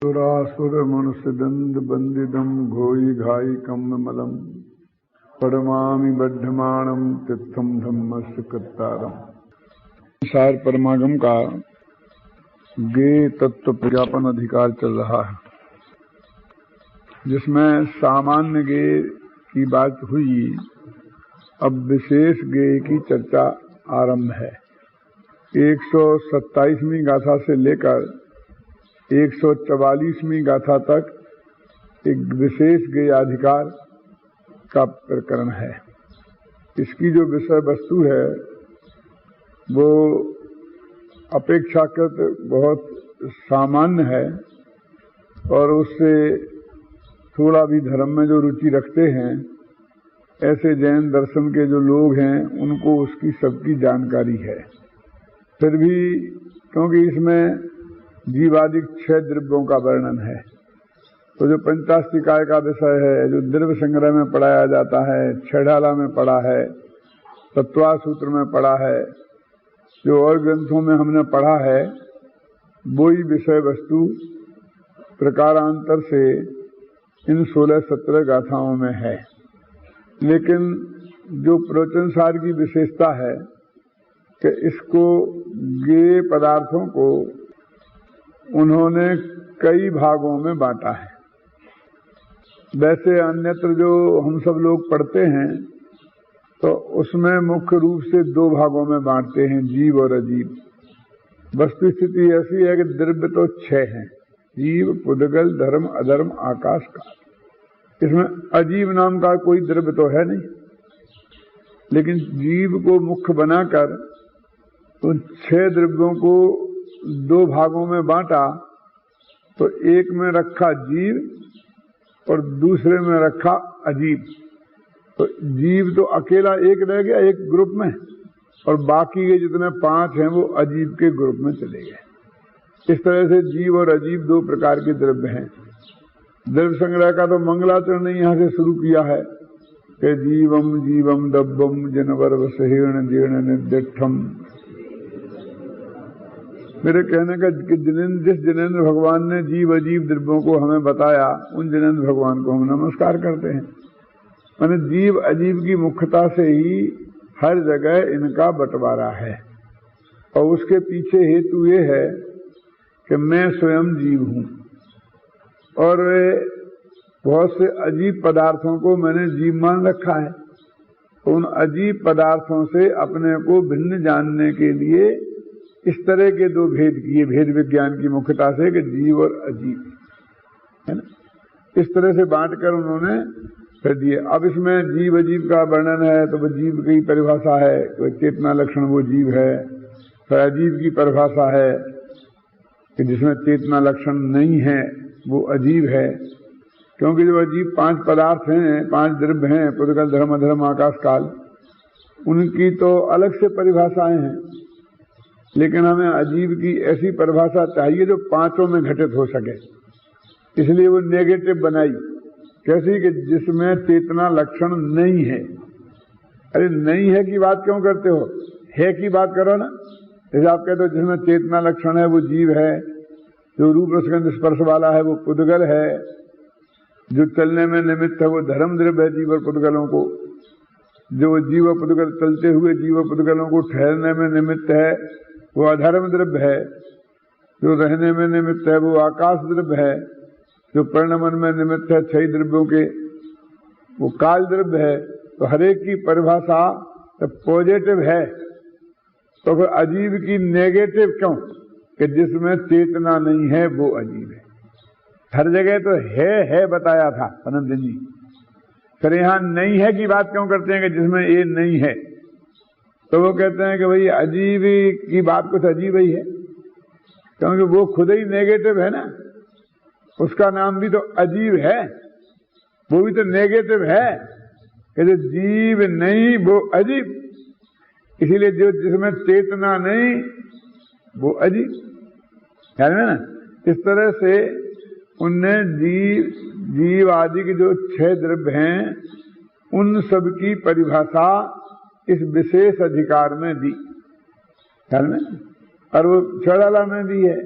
सुरासुर मनुष्य दंड बंदिदम घोई घाई कम मलम परमा बद्धमाणम तीर्थम धम्मस्य कृतारम। सार परमागम का गे तत्व प्रज्ञापन अधिकार चल रहा है, जिसमें सामान्य गे की बात हुई। अब विशेष गे की चर्चा आरंभ है। 127वीं गाथा से लेकर 144वीं गाथा तक एक विशेष गे अधिकार का प्रकरण है। इसकी जो विषय वस्तु है वो अपेक्षाकृत बहुत सामान्य है और उससे थोड़ा भी धर्म में जो रुचि रखते हैं ऐसे जैन दर्शन के जो लोग हैं उनको उसकी सबकी जानकारी है। फिर भी क्योंकि इसमें जीवादिक 6 द्रव्यों का वर्णन है, तो जो पंचास्तिकाय का विषय है, जो द्रव्य संग्रह में पढ़ाया जाता है, छेड़ाला में पढ़ा है, तत्वा सूत्र में पढ़ा है, जो और ग्रंथों में हमने पढ़ा है, वही विषय वस्तु प्रकारांतर से इन 16-17 गाथाओं में है। लेकिन जो प्रवचनसार की विशेषता है कि इसको गे पदार्थों को उन्होंने कई भागों में बांटा है। वैसे अन्यत्र जो हम सब लोग पढ़ते हैं तो उसमें मुख्य रूप से 2 भागों में बांटते हैं, जीव और अजीब। वस्तु स्थिति ऐसी है कि द्रव्य तो 6 हैं, जीव, पुद्गल, धर्म, अधर्म, आकाश, काल। इसमें अजीब नाम का कोई द्रव्य तो है नहीं, लेकिन जीव को मुख्य बनाकर उन 6 द्रव्यों को 2 भागों में बांटा। तो एक में रखा जीव और दूसरे में रखा अजीब। तो जीव तो अकेला एक रह गया एक ग्रुप में, और बाकी के जितने 5 हैं वो अजीब के ग्रुप में चले गए। इस तरह से जीव और अजीब 2 प्रकार के द्रव्य हैं। द्रव्य संग्रह का तो मंगलाचरण ने यहाँ से शुरू किया है कि जीवम जीवम दब्बम जनवर वसहीर्ण जीर्ण निर्दिष्ठम। मेरे कहने का जिस जिनेन्द्र भगवान ने जीव अजीब द्रव्यों को हमें बताया, उन जिनेन्द्र भगवान को हम नमस्कार करते हैं। मैंने जीव अजीब की मुख्यता से ही हर जगह इनका बंटवारा है, और उसके पीछे हेतु ये है कि मैं स्वयं जीव हूँ और बहुत से अजीब पदार्थों को मैंने जीव मान रखा है। तो उन अजीब पदार्थों से अपने को भिन्न जानने के लिए इस तरह के 2 भेद किए, भेद विज्ञान की मुख्यता से कि जीव और अजीब, है ना। इस तरह से बांटकर उन्होंने फिर दिए। अब इसमें जीव अजीब का वर्णन है तो वो जीव की परिभाषा है, कोई चेतना लक्षण वो जीव है। फिर अजीब की परिभाषा है कि जिसमें चेतना लक्षण नहीं है वो अजीब है। क्योंकि जो अजीब 5 पदार्थ हैं, 5 द्रव्य हैं, पुद्गल, धर्म, अधर्म, आकाश, काल, उनकी तो अलग से परिभाषाएं हैं। लेकिन हमें अजीब की ऐसी परिभाषा चाहिए जो 5 में घटित हो सके, इसलिए वो नेगेटिव बनाई। कैसी कि जिसमें चेतना लक्षण नहीं है। अरे नहीं है की बात क्यों करते हो, है की बात करो ना। जैसे आप कहते हो जिसमें चेतना लक्षण है वो जीव है, जो रूप रसगंध स्पर्श वाला है वो पुद्गल है, जो चलने में निमित्त है वो धर्म द्रव्य है जीव और पुद्गलों को, जो जीव और पुद्गल चलते हुए जीव और पुद्गलों को ठहरने में निमित्त है वो अधर्म द्रव्य है, जो रहने में निमित्त है वो आकाश द्रव्य है, जो परिणमन में निमित्त है 6 द्रव्यों के वो काल द्रव्य है। तो हरेक की परिभाषा तो पॉजिटिव है, तो फिर अजीब की नेगेटिव क्यों कि जिसमें चेतना नहीं है वो अजीब है। हर जगह तो है बताया था अनंत जी, फिर यहाँ नहीं है की बात क्यों करते हैं कि जिसमें ये नहीं है। तो वो कहते हैं कि भाई अजीब की बात कुछ अजीब ही है, क्योंकि वो खुद ही नेगेटिव है ना, उसका नाम भी तो अजीब है, वो भी तो नेगेटिव है कि जो जीव नहीं वो अजीब। इसीलिए जो जिसमें चेतना नहीं वो अजीब, ख्याल में ना। इस तरह से उनने जीव आदि के जो 6 द्रव्य हैं उन सब की परिभाषा इस विशेष अधिकार में दी, ख्याल में। और वो छड़ाला में भी है,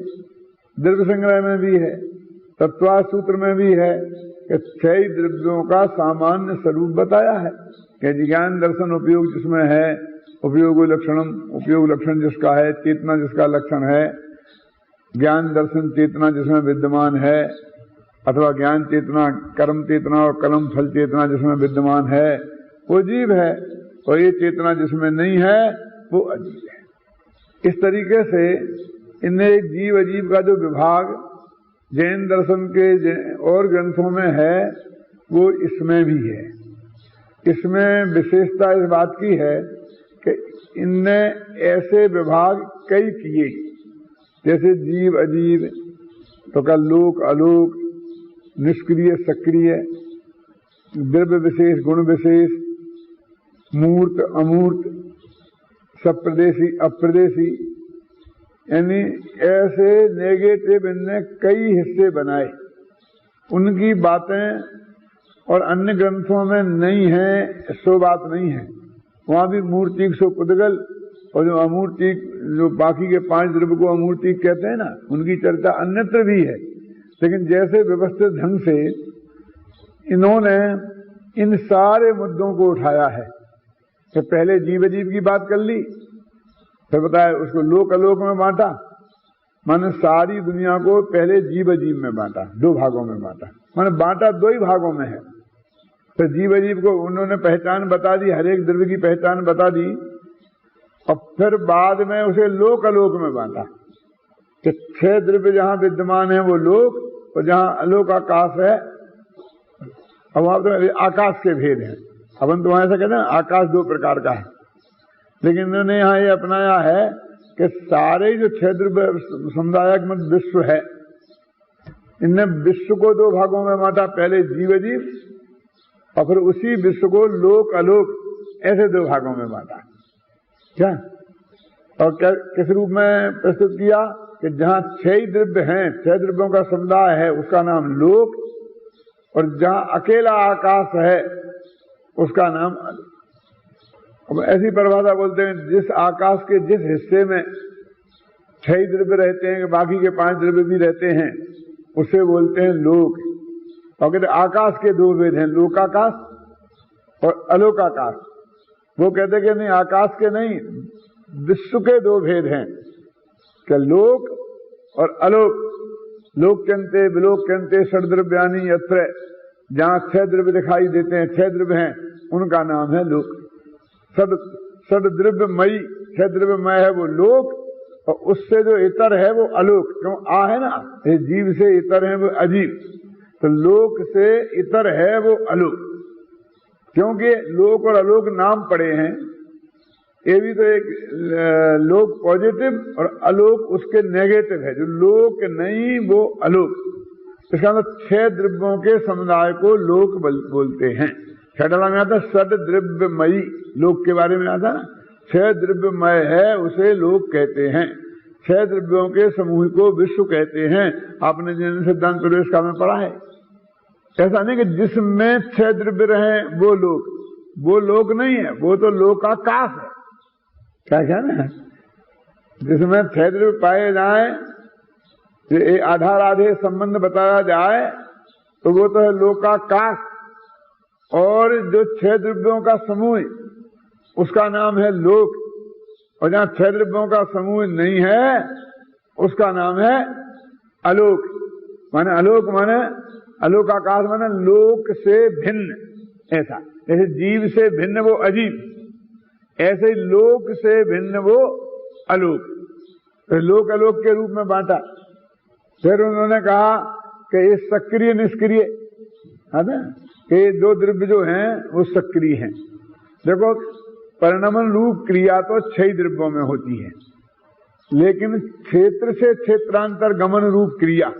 द्रव्य संग्रह में भी है, तत्वा सूत्र में भी है कि 6 द्रव्यों का सामान्य स्वरूप बताया है कि ज्ञान दर्शन उपयोग जिसमें है, उपयोग लक्षणम, उपयोग लक्षण जिसका है, चेतना जिसका लक्षण है, ज्ञान दर्शन चेतना जिसमें विद्यमान है, अथवा ज्ञान चेतना कर्म चेतना और कर्म फल चेतना जिसमें विद्यमान है वो जीव है, और ये चेतना जिसमें नहीं है वो अजीव है। इस तरीके से इनने जीव अजीव का जो विभाग जैन दर्शन के और ग्रंथों में है वो इसमें भी है। इसमें विशेषता इस बात की है कि इनने ऐसे विभाग कई किए, जैसे जीव अजीव तो का लोक अलोक, निष्क्रिय सक्रिय, द्रव्य विशेष गुण विशेष, मूर्त अमूर्त, सप्रदेशी अप्रदेशी, यानी ऐसे नेगेटिव इनने कई हिस्से बनाए। उनकी बातें और अन्य ग्रंथों में नहीं है सो बात नहीं है, वहां भी मूर्तिक सो पुद्गल, और जो अमूर्तिक, जो बाकी के 5 द्रव्य को अमूर्तिक कहते हैं ना, उनकी चर्चा अन्यत्र भी है। लेकिन जैसे व्यवस्थित ढंग से इन्होंने इन सारे मुद्दों को उठाया है कि पहले जीव अजीव की बात कर ली, फिर बताया उसको लोक अलोक में बांटा, माने सारी दुनिया को पहले जीव अजीव में बांटा, 2 भागों में बांटा, माने बांटा 2 ही भागों में है। फिर जीव अजीव को उन्होंने पहचान बता दी, हर एक द्रव्य की पहचान बता दी, और फिर बाद में उसे लोक अलोक में बांटा कि 6 द्रव्य जहां विद्यमान है वो लोक, और जहां अलोक आकाश है, अब वहां तो आकाश के भेद हैं। अपन तो वहां ऐसा कहते हैं आकाश 2 प्रकार का है, लेकिन इन्होंने यहाँ ये अपनाया है कि सारे जो 6 द्रव्य समुदायक मत विश्व है, इनने विश्व को 2 भागों में बांटा, पहले जीव अजीव और फिर उसी विश्व को लोक अलोक, ऐसे 2 भागों में बांटा। क्या और क्या किस रूप में प्रस्तुत किया कि जहां 6 द्रव्य हैं, 6 द्रव्यों का समुदाय है, उसका नाम लोक, और जहां अकेला आकाश है उसका नाम अलोक। अब ऐसी परिभाषा बोलते हैं, जिस आकाश के जिस हिस्से में 6 द्रव्य रहते हैं, बाकी के 5 द्रव्य भी रहते हैं, उसे बोलते हैं लोक। और कहते आकाश के 2 भेद हैं, लोकाकाश और अलोकाकाश। वो कहते कि नहीं, आकाश के नहीं, विश्व के 2 भेद हैं, कि लोक और अलोक। लोक्यंते विलोक्यंते षड्द्रव्यानि यत्र, जहां 6 द्रव्य दिखाई देते हैं, 6 द्रव्य हैं, उनका नाम है लोक। षड्द्रव्यमयी, 6 द्रव्यमय है वो लोक, और उससे जो इतर है वो अलोक। क्यों आ है ना, ये जीव से इतर है वो अजीब, तो लोक से इतर है वो अलोक। क्योंकि लोक और अलोक नाम पड़े हैं, ये भी तो एक लोक पॉजिटिव और अलोक उसके नेगेटिव है। जो लोक नहीं वो अलोक, इसका मतलब 6 द्रव्यों के समुदाय को लोक बोलते हैं। छठला में आता षड द्रव्यमयी, लोक के बारे में आता ना, 6 द्रव्यमय है उसे लोक कहते हैं। 6 द्रव्यों के समूह को विश्व कहते हैं। आपने जैन सिद्धांत प्रवेश काल में पढ़ा है। ऐसा नहीं कि जिसमें 6 द्रव्य रहे वो लोक नहीं है, वो तो लोकाकाश है। क्या ना, जिसमें 6 द्रव्य पाए जाए, आधार आधे संबंध बताया जाए, तो वो तो है लोकाकाश। और जो 6 द्रव्यों का समूह उसका नाम है लोक, और जहां 6 द्रव्यों का समूह नहीं है उसका नाम है अलोक। माने अलोक माने अलोकाकाश माने लोक से भिन्न। ऐसा जैसे जीव से भिन्न वो अजीब, ऐसे ही लोक से भिन्न वो अलोक, तो लोक अलोक के रूप में बांटा। फिर उन्होंने कहा कि ये सक्रिय निष्क्रिय है ना, कि 2 द्रव्य जो हैं वो सक्रिय हैं। देखो, परिणमन रूप क्रिया तो 6 द्रव्यों में होती है, लेकिन क्षेत्र से क्षेत्रांतर गमन रूप क्रिया,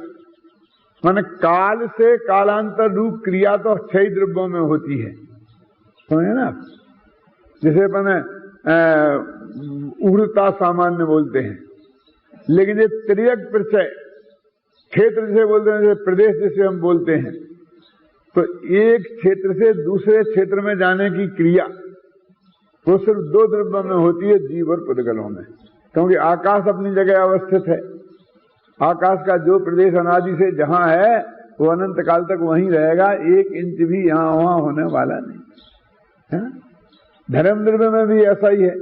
माने काल से कालांतर रूप क्रिया तो 6 द्रव्यों में होती है, समझे ना। जैसे अपन उग्रता सामान्य बोलते हैं, लेकिन ये त्रियक प्रचय क्षेत्र जिसे बोलते हैं, जैसे प्रदेश जिसे हम बोलते हैं, तो एक क्षेत्र से दूसरे क्षेत्र में जाने की क्रिया वो सिर्फ 2 द्रव्यों में होती है, जीव और पुद्गलों में। क्योंकि आकाश अपनी जगह अवस्थित है, आकाश का जो प्रदेश अनादि से जहां है वो अनंत काल तक वहीं रहेगा, 1 इंच भी यहां वहां होने वाला नहीं। धर्म द्रव्य में भी ऐसा ही है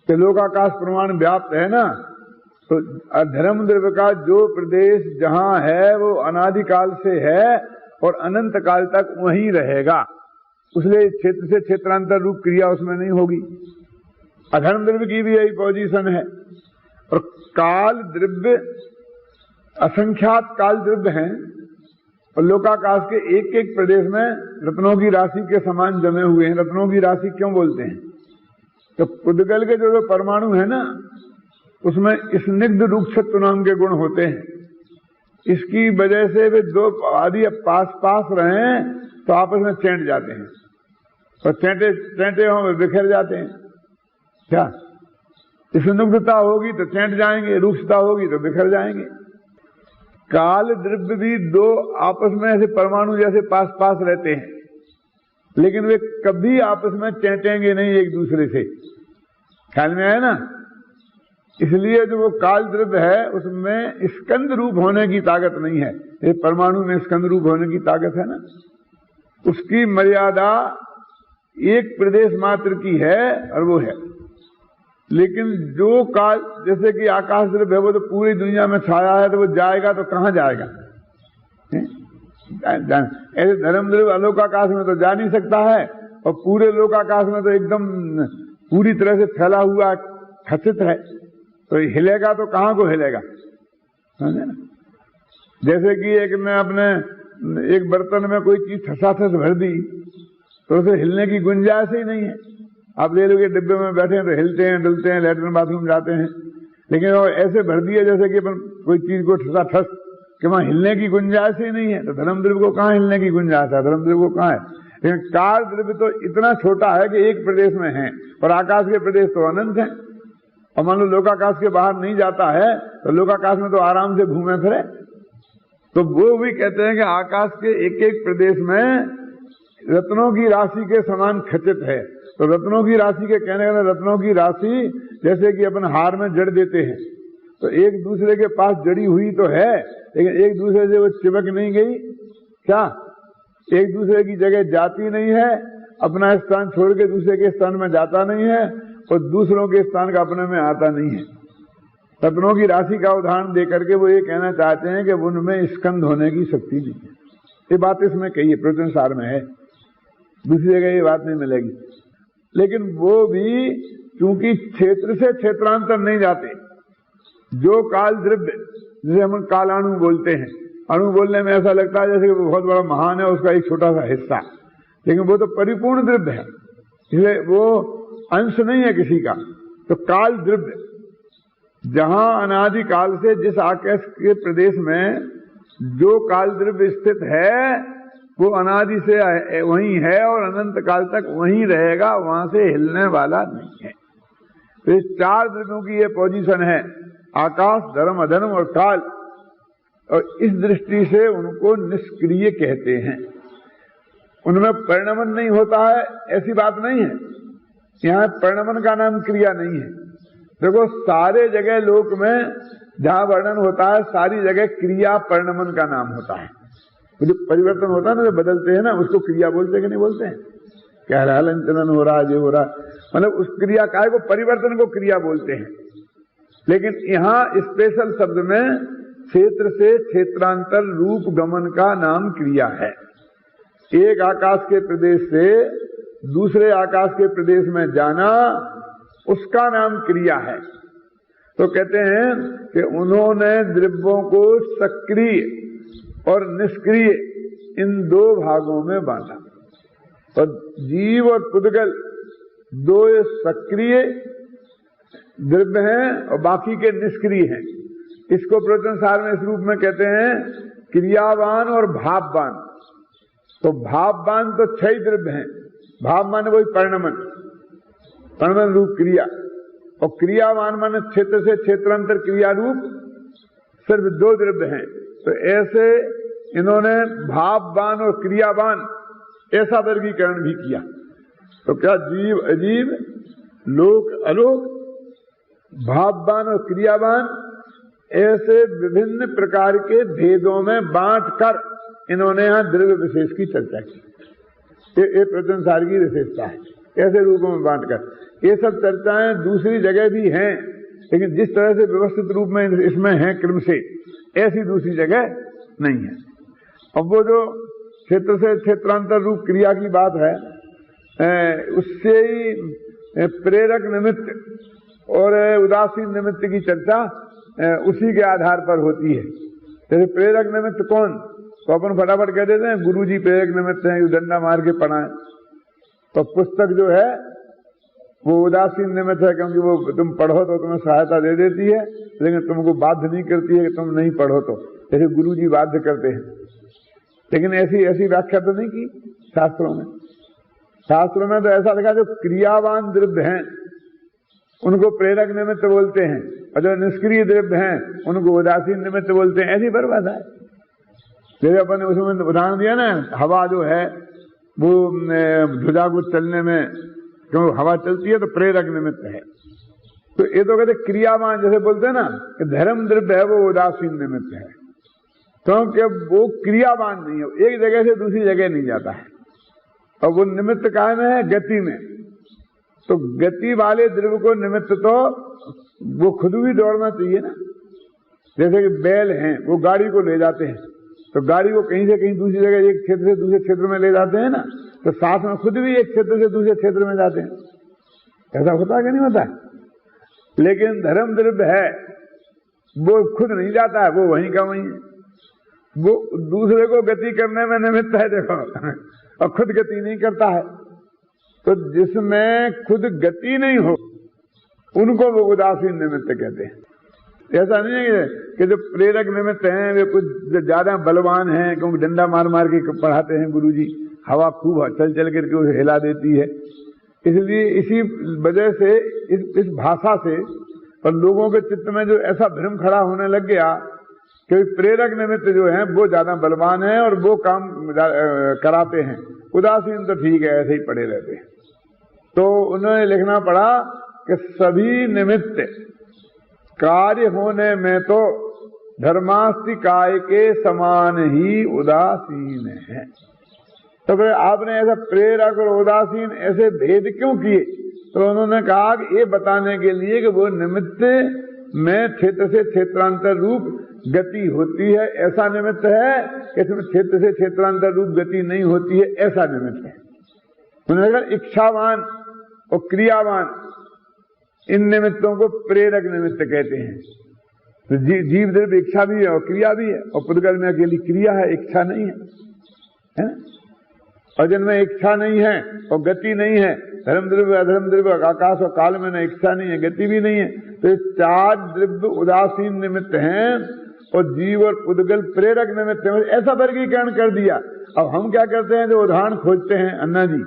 कि लोकाकाश प्रमाण व्याप्त है ना, तो धर्म द्रव्य का जो प्रदेश जहां है वो अनादि काल से है और अनंत काल तक वहीं रहेगा, इसलिए क्षेत्र से क्षेत्रांतर रूप क्रिया उसमें नहीं होगी। अधर्म द्रव्य की भी यही पोजीशन है। और काल द्रव्य असंख्यात काल द्रव्य हैं और लोकाकाश के एक एक प्रदेश में रत्नों की राशि के समान जमे हुए हैं। रत्नों की राशि क्यों बोलते हैं? तो पुद्गल के जो परमाणु है ना, उसमें स्निग्ध रूक्षत्व नाम के गुण होते हैं। इसकी वजह से वे दो आदि पास पास रहें तो आपस में चैंट जाते हैं, और चैंटे हों वे बिखर जाते हैं। क्या स्निग्धता होगी तो चैंट जाएंगे, रूक्षता होगी तो बिखर जाएंगे। काल द्रव्य भी दो आपस में ऐसे परमाणु जैसे पास पास रहते हैं, लेकिन वे कभी आपस में चैंटेंगे नहीं एक दूसरे से। ख्याल में आया ना? इसलिए जो वो काल द्रव्य है उसमें स्कंद रूप होने की ताकत नहीं है। ये परमाणु में स्कंद रूप होने की ताकत है ना, उसकी मर्यादा एक प्रदेश मात्र की है और वो है। लेकिन जो काल, जैसे कि आकाश द्रव्य है वो तो पूरी दुनिया में छाया है, तो वो जाएगा तो कहां जाएगा? ऐसे धर्म द्रव्य अलोकाकाश में तो जा नहीं सकता है, और पूरे लोकाकाश में तो एकदम पूरी तरह से फैला हुआ खचित है, तो हिलेगा तो कहां को हिलेगा? समझे ना? जैसे कि एक ने अपने एक बर्तन में कोई चीज ठसाठस भर दी तो उसे हिलने की गुंजाइश ही नहीं है। आप ले लोगे डिब्बे में बैठे हैं तो हिलते हैं, डुलते हैं, लेटरिन बाथरूम जाते हैं, लेकिन वो ऐसे भर दिए जैसे कि अपन कोई चीज को ठसाठस कि वहां हिलने की गुंजाइश ही नहीं है। तो धर्म द्रव्य को कहां हिलने की गुंजाइश है? धर्म द्रव्य को कहां है? लेकिन काल द्रव्य तो इतना छोटा है कि एक प्रदेश में है, और आकाश के प्रदेश तो अनंत है। और मान लो लोकाकाश के बाहर नहीं जाता है तो लोकाकाश में तो आराम से घूमे फिरे। तो वो भी कहते हैं कि आकाश के एक एक प्रदेश में रत्नों की राशि के समान खचित है। तो रत्नों की राशि के कहने का, रत्नों की राशि जैसे कि अपन हार में जड़ देते हैं, तो एक दूसरे के पास जड़ी हुई तो है, लेकिन एक दूसरे से वो चिपक नहीं गई। क्या एक दूसरे की जगह जाती नहीं है, अपना स्थान छोड़ के दूसरे के स्थान में जाता नहीं है, और दूसरों के स्थान का अपने में आता नहीं है। रत्नों की राशि का उदाहरण देकर के वो ये कहना चाहते हैं कि उनमें स्कंद होने की शक्ति नहीं है। ये बात इसमें कही है, प्रवचन सार में है, दूसरी जगह ये बात नहीं मिलेगी। लेकिन वो भी क्योंकि क्षेत्र से क्षेत्रांतर नहीं जाते, जो काल द्रव्य जिसे हम कालाणु बोलते हैं, अणु बोलने में ऐसा लगता है जैसे कि वो बहुत बड़ा महान है, उसका एक छोटा सा हिस्सा, लेकिन वो तो परिपूर्ण द्रव्य है, इसलिए वो अंश नहीं है किसी का। तो काल द्रव्य जहां अनादि काल से जिस आकाश के प्रदेश में जो काल द्रव्य स्थित है वो अनादि से वहीं है और अनंत काल तक वहीं रहेगा, वहां से हिलने वाला नहीं है। तो इस 4 द्रव्यों की ये पोजीशन है, आकाश, धर्म, अधर्म और काल, और इस दृष्टि से उनको निष्क्रिय कहते हैं। उनमें परिणमन नहीं होता है ऐसी बात नहीं है, यहाँ परिणमन का नाम क्रिया नहीं है। देखो सारे जगह लोक में जहां वर्णन होता है सारी जगह क्रिया परिणमन का नाम होता है। जो परिवर्तन होता है ना, जो बदलते हैं ना, उसको क्रिया बोलते हैं कि नहीं बोलते हैं? कह रहा है चलन हो रहा है, ये हो रहा, मतलब उस क्रिया काय को, परिवर्तन को क्रिया बोलते हैं। लेकिन यहाँ स्पेशल शब्द में क्षेत्र से क्षेत्रांतर रूप गमन का नाम क्रिया है। एक आकाश के प्रदेश से दूसरे आकाश के प्रदेश में जाना, उसका नाम क्रिया है। तो कहते हैं कि उन्होंने द्रव्यों को सक्रिय और निष्क्रिय इन 2 भागों में बांटा, और जीव और पुद्गल 2 सक्रिय द्रव्य हैं और बाकी के निष्क्रिय हैं। इसको प्रवचन सार में इस रूप में कहते हैं क्रियावान और भाववान। तो भाववान तो 6 द्रव्य हैं, भाव माने वही परिणमन, परिणमन रूप क्रिया, और क्रियावान माने क्षेत्र से क्षेत्रांतर क्रिया रूप सिर्फ 2 द्रव्य हैं। तो ऐसे इन्होंने भाववान और क्रियावान ऐसा वर्गीकरण भी किया। तो क्या जीव अजीव, लोक अलोक, भाववान और क्रियावान, ऐसे विभिन्न प्रकार के भेदों में बांट कर इन्होंने यहाँ द्रव्य विशेष की चर्चा की। ये प्रत्यंसार की विशेषता है, ऐसे रूपों में बांटकर। ये सब चर्चाएं दूसरी जगह भी हैं, लेकिन जिस तरह से व्यवस्थित रूप में इसमें है क्रम से, ऐसी दूसरी जगह नहीं है। अब वो जो क्षेत्र से क्षेत्रांतर रूप क्रिया की बात है, उससे ही प्रेरक निमित्त और उदासीन निमित्त की चर्चा उसी के आधार पर होती है। जैसे प्रेरक निमित्त कौन, तो अपन फटाफट कह देते हैं गुरु जी प्रेरक निमित्त हैं, डंडा मार के पढ़ाएं। तो पुस्तक जो है वो उदासीन निमित्त है, क्योंकि वो तुम पढ़ो तो तुम्हें सहायता दे देती है, लेकिन तुमको बाध्य नहीं करती है कि तुम नहीं पढ़ो। तो जैसे गुरु जी बाध्य करते हैं, लेकिन ऐसी व्याख्या तो नहीं की शास्त्रों में। शास्त्रों में तो ऐसा लिखा जो क्रियावान द्रव्य हैं उनको प्रेरक निमित्त बोलते हैं, और जो निष्क्रिय द्रव्य हैं उनको उदासीन निमित्त बोलते हैं। ऐसी बर्बाद है। जैसे अपन ने उसमें उदाहरण दिया ना, हवा जो है वो ध्वजा को चलने में, क्यों हवा चलती है तो प्रेरक निमित्त है। तो ये तो कहते क्रियावान, जैसे बोलते हैं ना कि धर्म द्रव्य है वो उदासीन निमित्त है, क्योंकि वो क्रियावान नहीं है, एक जगह से दूसरी जगह नहीं जाता है। और वो निमित्त काय में है, गति में। तो गति वाले द्रव्य को निमित्त तो वो खुद भी दौड़ना चाहिए ना। जैसे कि बैल हैं, वो गाड़ी को ले जाते हैं, तो गाड़ी को कहीं से कहीं दूसरी जगह, एक क्षेत्र से दूसरे क्षेत्र में ले जाते हैं ना, तो साथ में खुद भी एक क्षेत्र से दूसरे क्षेत्र में जाते हैं। ऐसा होता है कि नहीं होता? लेकिन धर्म द्रव्य है वो खुद नहीं जाता है, वो वहीं का वहीं है, वो दूसरे को गति करने में निमित्त है, देखो, और खुद गति नहीं करता है। तो जिसमें खुद गति नहीं हो उनको वो उदासीन निमित्त कहते हैं। ऐसा नहीं है कि जो प्रेरक निमित्त हैं वे कुछ ज्यादा बलवान हैं, क्योंकि डंडा मार मार के पढ़ाते हैं गुरुजी, हवा खूब चल चल करके उसे हिला देती है। इसलिए इसी वजह से इस भाषा से और लोगों के चित्त में जो ऐसा भ्रम खड़ा होने लग गया कि प्रेरक निमित्त जो है वो ज्यादा बलवान है और वो काम कराते हैं, उदासीन तो ठीक है ऐसे ही पड़े रहते हैं। तो उन्होंने लिखना पड़ा कि सभी निमित्त कार्य होने में तो धर्मास्ति काय के समान ही उदासीन है। तो फिर आपने ऐसा प्रेरक और उदासीन ऐसे भेद क्यों किए? तो उन्होंने कहा कि ये बताने के लिए कि वो निमित्त में क्षेत्र से क्षेत्रांतर रूप गति होती है, ऐसा निमित्त है, इसमें क्षेत्र से क्षेत्रांतर रूप गति नहीं होती है, ऐसा निमित्त है। उन्होंने कहा इच्छावान और क्रियावान इन निमित्तों को प्रेरक निमित्त कहते हैं। तो जीव द्रव्य इच्छा भी है और क्रिया भी है, और पुद्गल में अकेली क्रिया है, इच्छा नहीं है? और जिनमें इच्छा नहीं है और गति नहीं है, धर्म द्रव्य अधर्म द्रव्य आकाश और काल में न इच्छा नहीं है गति भी नहीं है, तो ये चार द्रव्य उदासीन निमित्त हैं और जीव और पुद्गल प्रेरक निमित्त है। ऐसा वर्गीकरण कर दिया। अब हम क्या करते हैं, जो उदाहरण खोजते हैं अन्ना जी,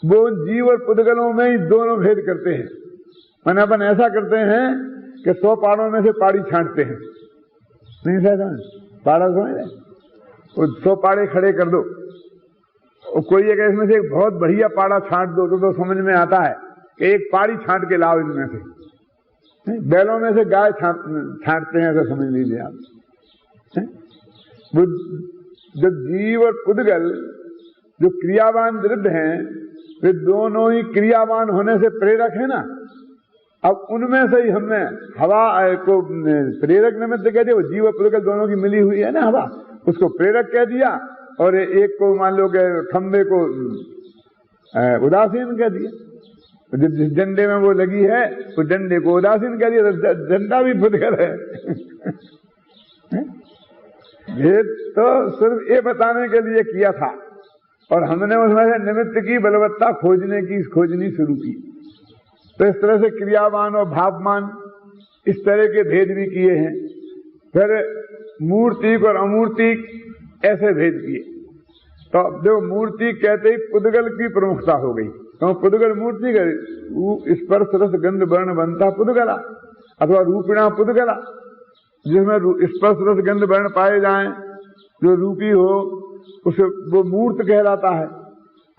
वो जीव और पुद्गलों में ही दोनों भेद करते हैं। मैंने अपन ऐसा करते हैं कि 100 पाड़ों में से पाड़ी छांटते हैं, नहीं सर पाड़ा समझ रहे, वो 100 पाड़े खड़े कर दो और कोई एक इसमें से एक बहुत बढ़िया पाड़ा छांट दो तो समझ में आता है कि एक पाड़ी छांट के लाओ इनमें से। बैलों में से गाय छांटते हैं, ऐसा समझ लीजिए आप। वो जो जीव और पुद्गल जो क्रियावान द्रव्य हैं वे दोनों ही क्रियावान होने से प्रेरक है ना। अब उनमें से ही हमने हवा को प्रेरक निमित्त कह दिया, वो जीव और पुद्गल दोनों की मिली हुई है ना हवा, उसको प्रेरक कह दिया, और एक को मान लो कि खंबे को उदासीन कह दिया। जिस डंडे में वो लगी है उस डंडे को उदासीन कह दिया, तो डंडा भी पुद्गल है। ये तो सिर्फ ये बताने के लिए किया था, और हमने उसमें से निमित्त की बलवत्ता खोजनी शुरू की। तो इस तरह से क्रियावान और भावमान इस तरह के भेद भी किए हैं। फिर मूर्तिक और अमूर्तिक ऐसे भेद किए। तो जो मूर्ति कहते ही पुद्गल की प्रमुखता हो गई, तो पुद्गल मूर्ति स्पर्श रस गंध वर्ण बनता पुद्गला, अथवा रूपिणा पुद्गला, जिसमें स्पर्श रस गंध वर्ण पाए जाएं, जो रूपी हो उसे वो मूर्त कहलाता है।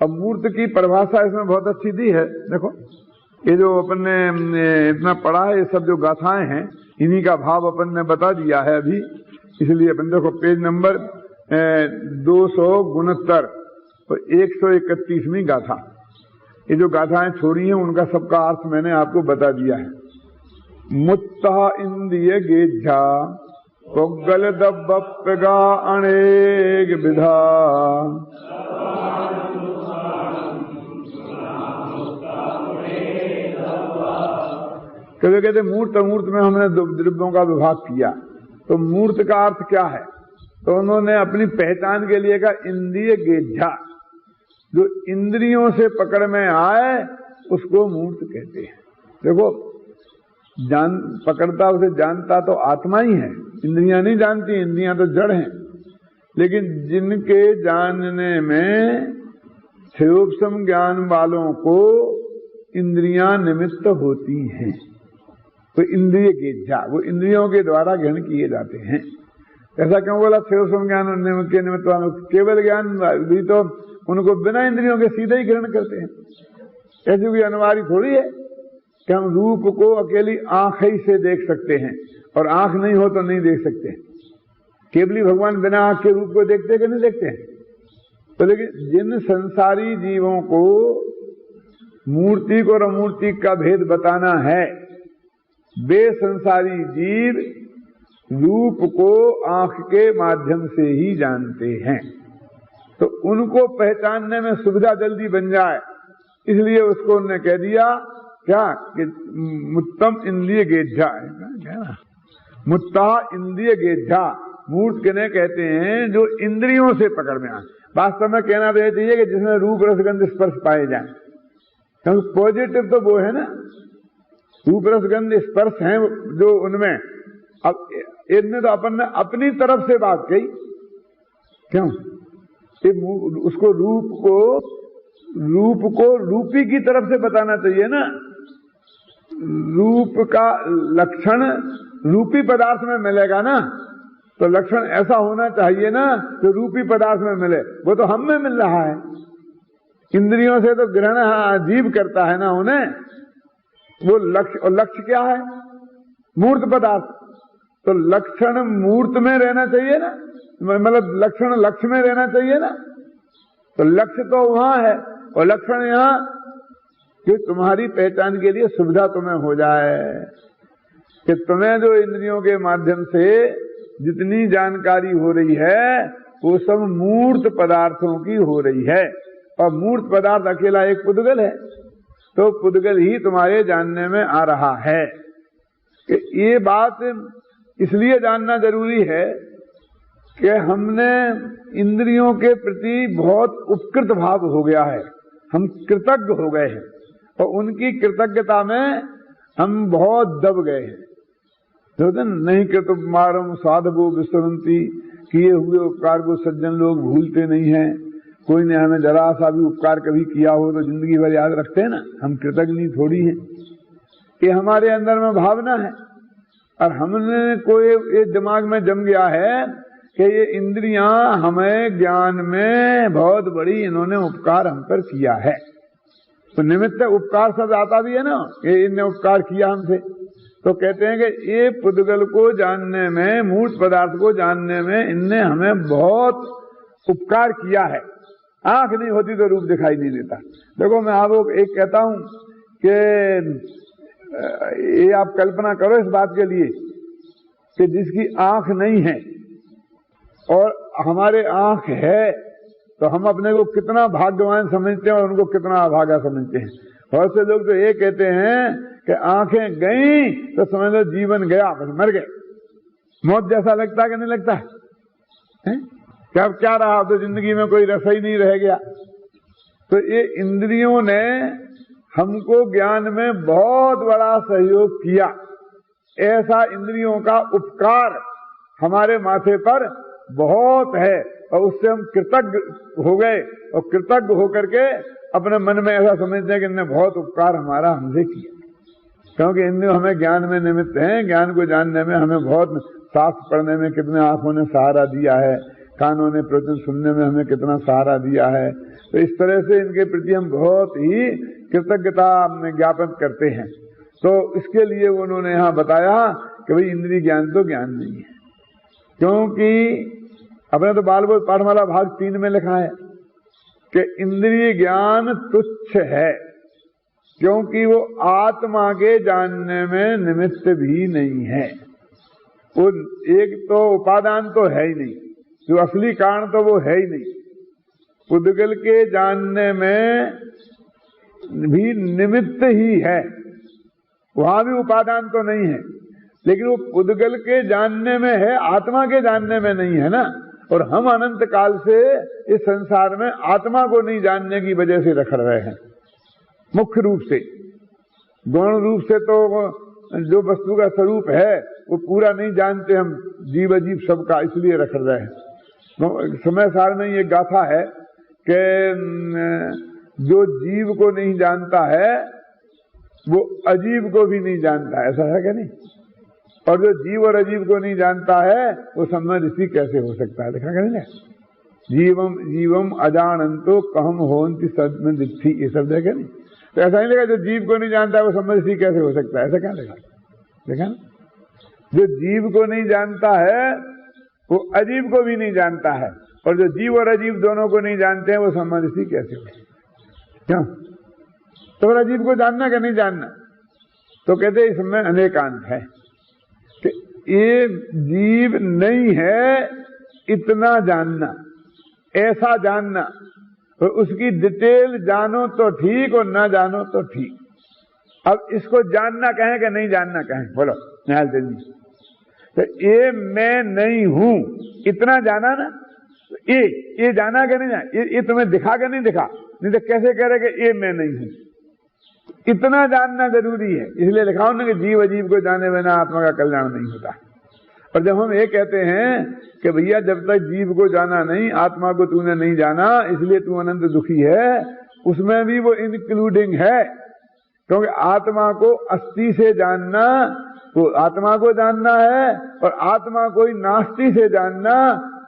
अब मूर्त की परिभाषा इसमें बहुत अच्छी दी है, देखो ये जो अपन ने इतना पढ़ा है, ये सब जो गाथाएं हैं, इन्हीं का भाव अपन ने बता दिया है अभी। इसलिए अपन देखो पेज नंबर 269 और 131वीं गाथा, ये जो गाथाएं छोड़ी हैं उनका सबका अर्थ मैंने आपको बता दिया है। मुत्ता इंद्रिय गेझा पोगल दब्बगा अनेक विधा, कहते मूर्त अमूर्त में हमने द्रव्यों का विभाग किया। तो मूर्त का अर्थ क्या है? तो उन्होंने अपनी पहचान के लिए कहा इंद्रिय गेझा, जो इंद्रियों से पकड़ में आए उसको मूर्त कहते हैं। देखो जान पकड़ता उसे जानता तो आत्मा ही है, इंद्रियां नहीं जानती, इंद्रियां तो जड़ हैं। लेकिन जिनके जानने में सूक्ष्म ज्ञान वालों को इंद्रियां निमित्त होती हैं, तो इंद्रिय गेझा, वो इंद्रियों के द्वारा ग्रहण किए जाते हैं। ऐसा क्यों बोला? सूक्ष्म ज्ञान के निमित्त वालों, केवल ज्ञान भी तो उनको बिना इंद्रियों के सीधे ही ग्रहण करते हैं। ऐसी कोई अनिवार्य थोड़ी है कि हम रूप को अकेली आंख ही से देख सकते हैं, और आंख नहीं हो तो नहीं देख सकते। केवली भगवान बिना आंख के रूप को देखते कि नहीं देखते हैं? तो लेकिन जिन संसारी जीवों को मूर्ति को और अमूर्ति का भेद बताना है, वे संसारी जीव रूप को आंख के माध्यम से ही जानते हैं। तो उनको पहचानने में सुविधा जल्दी बन जाए, इसलिए उसको उन्होंने कह दिया क्या कि मुत्तम इंद्रिय गेझा है ना, मुत्ता इंद्रिय गेझा। मूर्त किन्हें कहते हैं? जो इंद्रियों से पकड़ में आए। वास्तव में कहना तो यह चाहिए कि जिसमें रूप रसगंध स्पर्श पाए जाए, क्योंकि पॉजिटिव तो वो है ना, रूप रसगंध स्पर्श है जो उनमें। अब इनने तो अपन ने अपनी तरफ से बात कही, क्यों? उसको रूप को रूपी की तरफ से बताना चाहिए ना। रूप का लक्षण रूपी पदार्थ में मिलेगा ना, तो लक्षण ऐसा होना चाहिए ना जो रूपी पदार्थ में मिले। वो तो हम में मिल रहा है, इंद्रियों से तो ग्रहण जीव करता है ना उन्हें। वो लक्ष्य, और लक्ष्य क्या है? मूर्त पदार्थ। तो लक्षण मूर्त में रहना चाहिए ना, मतलब लक्षण लक्ष्य में रहना चाहिए ना। तो लक्ष्य तो वहां है और लक्षण यहां, कि तुम्हारी पहचान के लिए सुविधा तुम्हें हो जाए, कि तुम्हें जो इंद्रियों के माध्यम से जितनी जानकारी हो रही है वो सब मूर्त पदार्थों की हो रही है। और मूर्त पदार्थ अकेला एक पुद्गल है, तो पुद्गल ही तुम्हारे जानने में आ रहा है। कि ये बात इसलिए जानना जरूरी है कि हमने इंद्रियों के प्रति बहुत उपकृत भाव हो गया है, हम कृतज्ञ हो गए हैं, और उनकी कृतज्ञता में हम बहुत दब गए हैं। नहीं कृतमारम साधवो विस्मरन्ति, किए हुए उपकार को सज्जन लोग भूलते नहीं हैं। कोई ने हमें जरा सा भी उपकार कभी किया हो तो जिंदगी भर याद रखते हैं ना, हम कृतज्ञ थोड़ी हैं। ये हमारे अंदर में भावना है, और हमने कोई ये दिमाग में जम गया है कि ये इंद्रियां हमें ज्ञान में बहुत बड़ी इन्होंने उपकार हम पर किया है। तो निमित्त उपकार शब्द आता भी है ना, ये इनने उपकार किया हमसे। तो कहते हैं कि ये पुद्गल को जानने में, मूर्त पदार्थ को जानने में इनने हमें बहुत उपकार किया है। आंख नहीं होती तो रूप दिखाई नहीं देता। देखो मैं आपको एक कहता हूं कि ये आप कल्पना करो इस बात के लिए कि जिसकी आंख नहीं है और हमारे आंख है, तो हम अपने को कितना भाग्यवान समझते हैं और उनको कितना अभागा समझते हैं। बहुत से लोग तो ये कहते हैं कि आंखें गई तो समझ लो जीवन गया, बस मर गए। मौत जैसा लगता है कि नहीं लगता है? क्या रहा? अब तो जिंदगी में कोई रस ही नहीं रह गया। तो ये इंद्रियों ने हमको ज्ञान में बहुत बड़ा सहयोग किया। ऐसा इंद्रियों का उपकार हमारे माथे पर बहुत है, और उससे हम कृतज्ञ हो गए, और कृतज्ञ होकर के अपने मन में ऐसा समझते हैं कि इन्होंने बहुत उपकार हमारा हमसे किया, क्योंकि इनने हमें ज्ञान में निमित्त हैं। ज्ञान को जानने में हमें बहुत, शास्त्र पढ़ने में कितने आंखों ने सहारा दिया है, कानों ने प्रवचन सुनने में हमें कितना सहारा दिया है। तो इस तरह से इनके प्रति हम बहुत ही कृतज्ञता ज्ञापन करते हैं। तो इसके लिए उन्होंने यहाँ बताया कि भाई इंद्रिय ज्ञान तो ज्ञान नहीं है, क्योंकि अपने तो बाल बोध पाठमाला भाग 3 में लिखा है कि इंद्रिय ज्ञान तुच्छ है, क्योंकि वो आत्मा के जानने में निमित्त भी नहीं है। वो एक तो उपादान तो है ही नहीं, जो असली कारण तो वो है ही नहीं। पुद्गल के जानने में भी निमित्त ही है, वहां भी उपादान तो नहीं है, लेकिन वो पुद्गल के जानने में है, आत्मा के जानने में नहीं है ना। और हम अनंत काल से इस संसार में आत्मा को नहीं जानने की वजह से रख रहे हैं। मुख्य रूप से गौण रूप से तो जो वस्तु का स्वरूप है वो पूरा नहीं जानते हम, जीव अजीब सबका, इसलिए रख रहे हैं। समय सार में ये गाथा है कि जो जीव को नहीं जानता है वो अजीब को भी नहीं जानता, ऐसा है क्या नहीं? और जो जीव और अजीब को नहीं जानता है वो सम्यक ऋषि कैसे हो सकता है? देखा करेंगे, जीवम जीवम अजानंतो कहम होन्ति सद्म दिट्ठी, ये शब्द है क्या नहीं? तो ऐसा नहीं लगा जो जीव को नहीं जानता है वो सम्यक ऋषि कैसे हो सकता है, ऐसा क्या लगा? देखा ना, जो जीव को नहीं जानता है वो अजीब को भी नहीं जानता है, और जो जीव और अजीब दोनों को नहीं जानते हैं वो सम्यक ऋषि कैसे हो सकता है? क्यों? तो अजीब को जानना क्या नहीं जानना? तो कहते इसमें अनेकांत है कि ये जीव नहीं है इतना जानना, ऐसा जानना, और उसकी डिटेल जानो तो ठीक और ना जानो तो ठीक। अब इसको जानना कहें कि नहीं जानना कहें, बोलो निहाल देवी। तो ये मैं नहीं हूं इतना जाना ना, ये जाना कि नहीं जाना? ये तुम्हें दिखा कि नहीं दिखा? नहीं तो कैसे कह रहे कि ये मैं नहीं हूं? इतना जानना जरूरी है। इसलिए लिखा हो ना कि जीव अजीब को जाने बिना आत्मा का कल्याण नहीं होता। और जब हम ये कहते हैं कि भैया जब तक जीव को जाना नहीं, आत्मा को तूने नहीं जाना, इसलिए तू अनंत दुखी है, उसमें भी वो इंक्लूडिंग है। क्योंकि आत्मा को अस्थि से जानना, वो आत्मा को जानना है, और आत्मा को ही नास्ति से जानना,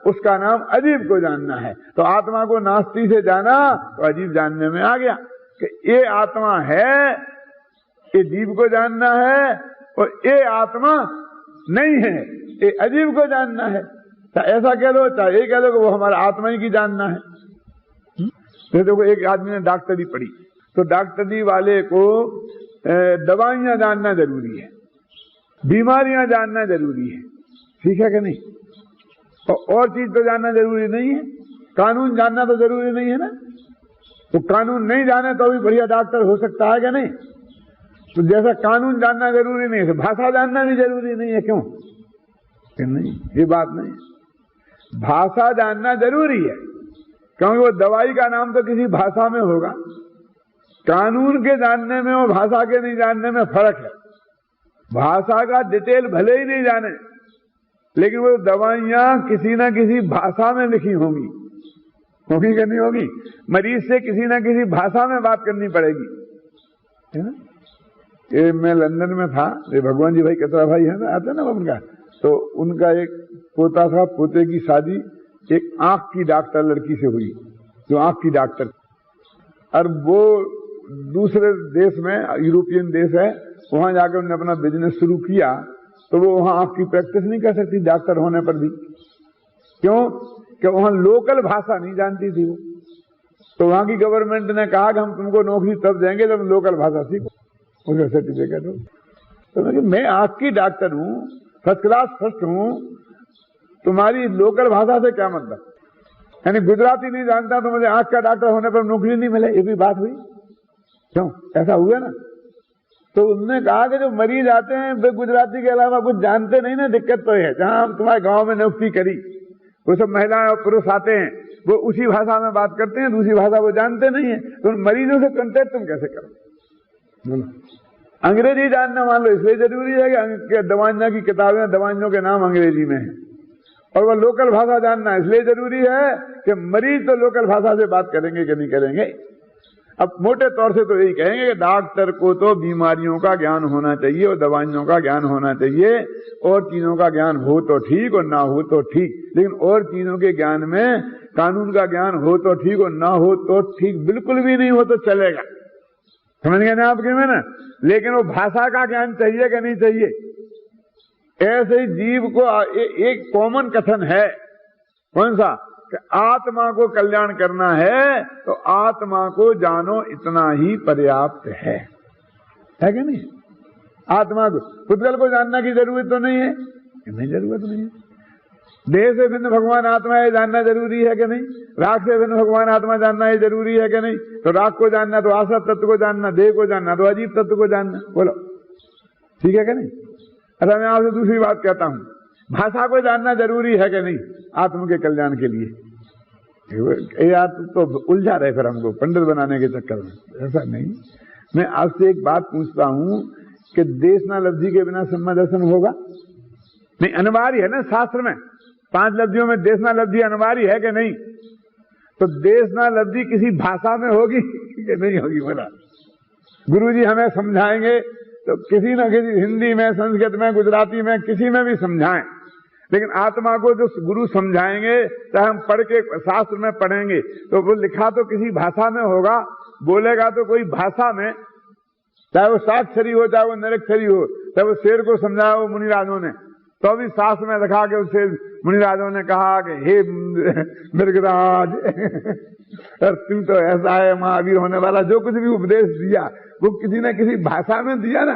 उसका नाम अजीब को जानना है। तो आत्मा को नास्ति से जाना तो अजीब जानने में आ गया कि ये आत्मा है, ये जीव को जानना है, और ये आत्मा नहीं है, ये अजीब को जानना है। ऐसा कह लो, चाहे ये कह लो कि वो हमारा आत्मा ही की जानना है। तो देखो, एक आदमी ने डॉक्टरी पढ़ी, तो डॉक्टरी वाले को दवाइयां जानना जरूरी है, बीमारियां जानना जरूरी है, ठीक है कि नहीं? और चीज तो जानना जरूरी नहीं है, कानून जानना तो जरूरी नहीं है ना। तो कानून नहीं जाने तो भी बढ़िया डॉक्टर हो सकता है क्या नहीं? तो जैसा कानून जानना जरूरी नहीं है, तो भाषा जानना भी जरूरी नहीं है। क्यों कि नहीं? ये बात नहीं है। भाषा जानना जरूरी है, क्योंकि वो दवाई का नाम तो किसी भाषा में होगा। कानून के जानने में और भाषा के नहीं जानने में फर्क है। भाषा का डिटेल भले ही नहीं जाने, लेकिन वो दवाइयां किसी न किसी भाषा में लिखी होंगी, होगी कि नहीं होगी? मरीज से किसी न किसी भाषा में बात करनी पड़ेगी, है ना? ये मैं लंदन में था, ये भगवान जी भाई कतरा भाई है ना, आते ना उनका, तो उनका एक पोता था, पोते की शादी एक आंख की डॉक्टर लड़की से हुई, जो आंख की डॉक्टर, और वो दूसरे देश में, यूरोपियन देश है, वहां जाकर उन्होंने अपना बिजनेस शुरू किया। तो वो वहां आंख की प्रैक्टिस नहीं कर सकती डॉक्टर होने पर भी। क्यों? कि वहां लोकल भाषा नहीं जानती थी वो। तो वहां की गवर्नमेंट ने कहा कि हम तुमको नौकरी तब देंगे जब लोकल भाषा सीखो, उसका सर्टिफिकेट हो। तो मैं आंख की डॉक्टर हूं, फर्स्ट क्लास फर्स्ट हूं, तुम्हारी लोकल भाषा से क्या मतलब? यानी गुजराती नहीं जानता तो मुझे आंख का डॉक्टर होने पर नौकरी नहीं मिले, ये भी बात हुई? क्यों? ऐसा हुआ ना। तो उन्होंने कहा कि जो मरीज आते हैं वे गुजराती के अलावा कुछ जानते नहीं ना, दिक्कत तो है। जहां तुम्हारे गांव में नियुक्ति करी, वो सब महिलाएं और पुरुष आते हैं, वो उसी भाषा में बात करते हैं, दूसरी भाषा वो जानते नहीं है, तो उन मरीजों से कांटेक्ट तुम कैसे करो? अंग्रेजी जानना मान लो इसलिए जरूरी है कि दवाइयों की किताबें, दवाइयों के नाम अंग्रेजी में है, और वह लोकल भाषा जानना इसलिए जरूरी है कि मरीज तो लोकल भाषा से बात करेंगे कि नहीं करेंगे। अब मोटे तौर से तो यही कहेंगे कि डॉक्टर को तो बीमारियों का ज्ञान होना चाहिए और दवाइयों का ज्ञान होना चाहिए, और चीजों का ज्ञान हो तो ठीक और ना हो तो ठीक, लेकिन और चीजों के ज्ञान में कानून का ज्ञान हो तो ठीक और ना हो तो ठीक, बिल्कुल भी नहीं हो तो चलेगा। समझ गए ना आपके में ना? लेकिन वो भाषा का ज्ञान चाहिए कि नहीं चाहिए? ऐसे ही जीव को एक कॉमन कथन है, कौन सा? कि आत्मा को कल्याण करना है तो आत्मा को जानो इतना ही पर्याप्त है कि नहीं? आत्मा को, पुद्गल को जानना की जरूरत तो नहीं है? नहीं, जरूरत नहीं है। देह से भिन्न भगवान आत्मा है जानना जरूरी है कि नहीं? राग से भिन्न भगवान आत्मा जानना है जरूरी है कि नहीं? तो राग को जानना तो आसत तत्व को जानना, देह को जानना तो अजीब तत्व को जानना। बोलो ठीक है कि नहीं? अच्छा, मैं आपसे दूसरी बात कहता हूं, भाषा को जानना जरूरी है कि नहीं आत्मा के कल्याण के लिए? यार तो उलझा रहे फिर हमको पंडित बनाने के चक्कर में। ऐसा नहीं, मैं आपसे एक बात पूछता हूं कि देशना लब्धि के बिना सम्मा दर्शन होगा? नहीं, अनिवार्य है ना शास्त्र में, 5 लब्धियों में देशना लब्धि अनिवार्य है कि नहीं? तो देशना लब्धि किसी भाषा में होगी कि नहीं होगी? बोला गुरुजी हमें समझाएंगे तो किसी न किसी, हिंदी में, संस्कृत में, गुजराती में, किसी में भी समझाएं, लेकिन आत्मा को जो गुरु समझाएंगे, चाहे हम पढ़ के शास्त्र में पढ़ेंगे तो वो लिखा तो किसी भाषा में होगा, बोलेगा तो कोई भाषा में, चाहे वो साक्षरी हो चाहे वो निरक्षरी हो, चाहे वो शेर को समझाया वो मुनिराजों ने, तो भी शास्त्र में रखा के उससे मुनिराजों ने कहा कि हे मृगराज तू तो ऐसा है महावीर होने वाला, जो कुछ भी उपदेश दिया वो किसी न किसी भाषा में दिया ना।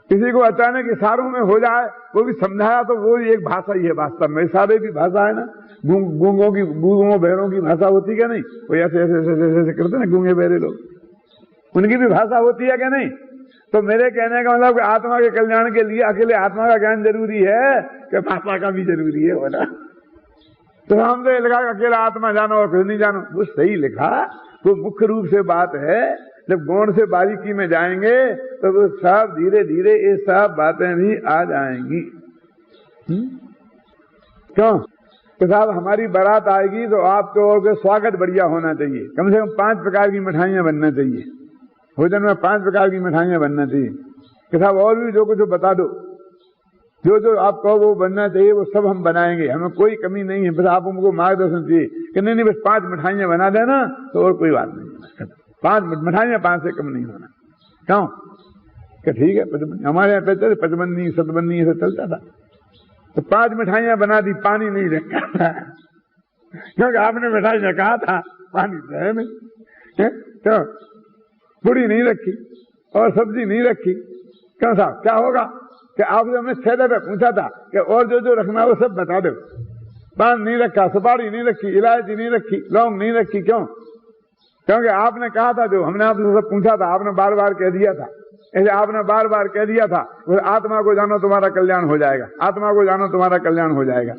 किसी को अचानक इशारों में हो जाए वो भी समझाया तो वो एक भाषा ही है वास्तव में। इशारे भी भाषा है ना, गूंगों बहरों की भाषा होती क्या नहीं? वो ऐसे ऐसे ऐसे ऐसे करते ना गूंगे बहरे लोग, उनकी भी भाषा होती है क्या नहीं? तो मेरे कहने का मतलब आत्मा के कल्याण के लिए अकेले आत्मा का ज्ञान जरूरी है कि भाषा का भी जरूरी है? बोला तो हमने लिखा अकेला आत्मा जानो और कुछ नहीं जानो, वो सही लिखा, वो मुख्य रूप से बात है। जब गौण से बारीकी में जाएंगे तो वो सब धीरे धीरे ये सब बातें भी आ जाएंगी। क्यों? तो साहब हमारी बारात आएगी तो आपको और स्वागत बढ़िया होना चाहिए, कम से कम 5 प्रकार की मिठाइयां बनना चाहिए, भोजन में 5 प्रकार की मिठाइयां बनना चाहिए कि साहब और भी जो कुछ बता दो, जो जो आप कहो वो बनना चाहिए, वो सब हम बनाएंगे, हमें कोई कमी नहीं है, बस आप हमको मार्गदर्शन चाहिए कि नहीं बस 5 मिठाइयां बना देना तो और कोई बात नहीं, 5 मिठाइयां 5 से कम नहीं होना। क्यों? कि ठीक है, हमारे यहाँ पे 55 57 ऐसा चलता था, तो 5 मिठाइयां बना दी, पानी नहीं रखा था क्योंकि आपने मिठाई में कहा था पानी तो है नहीं, तो पूरी नहीं रखी और सब्जी नहीं रखी। क्यों साहब क्या होगा कि आपसे हमने 6 दफे पूछा था कि और जो जो रखना वो सब बता दो, पान नहीं रखा, सुपारी नहीं रखी, इलायची नहीं रखी, लौंग नहीं रखी। क्यों? क्योंकि आपने कहा था, जो हमने आपसे सब पूछा था आपने बार बार कह दिया था, ऐसे आपने बार बार कह दिया था आत्मा को जानो तुम्हारा कल्याण हो जाएगा, आत्मा को जानो तुम्हारा कल्याण हो जाएगा।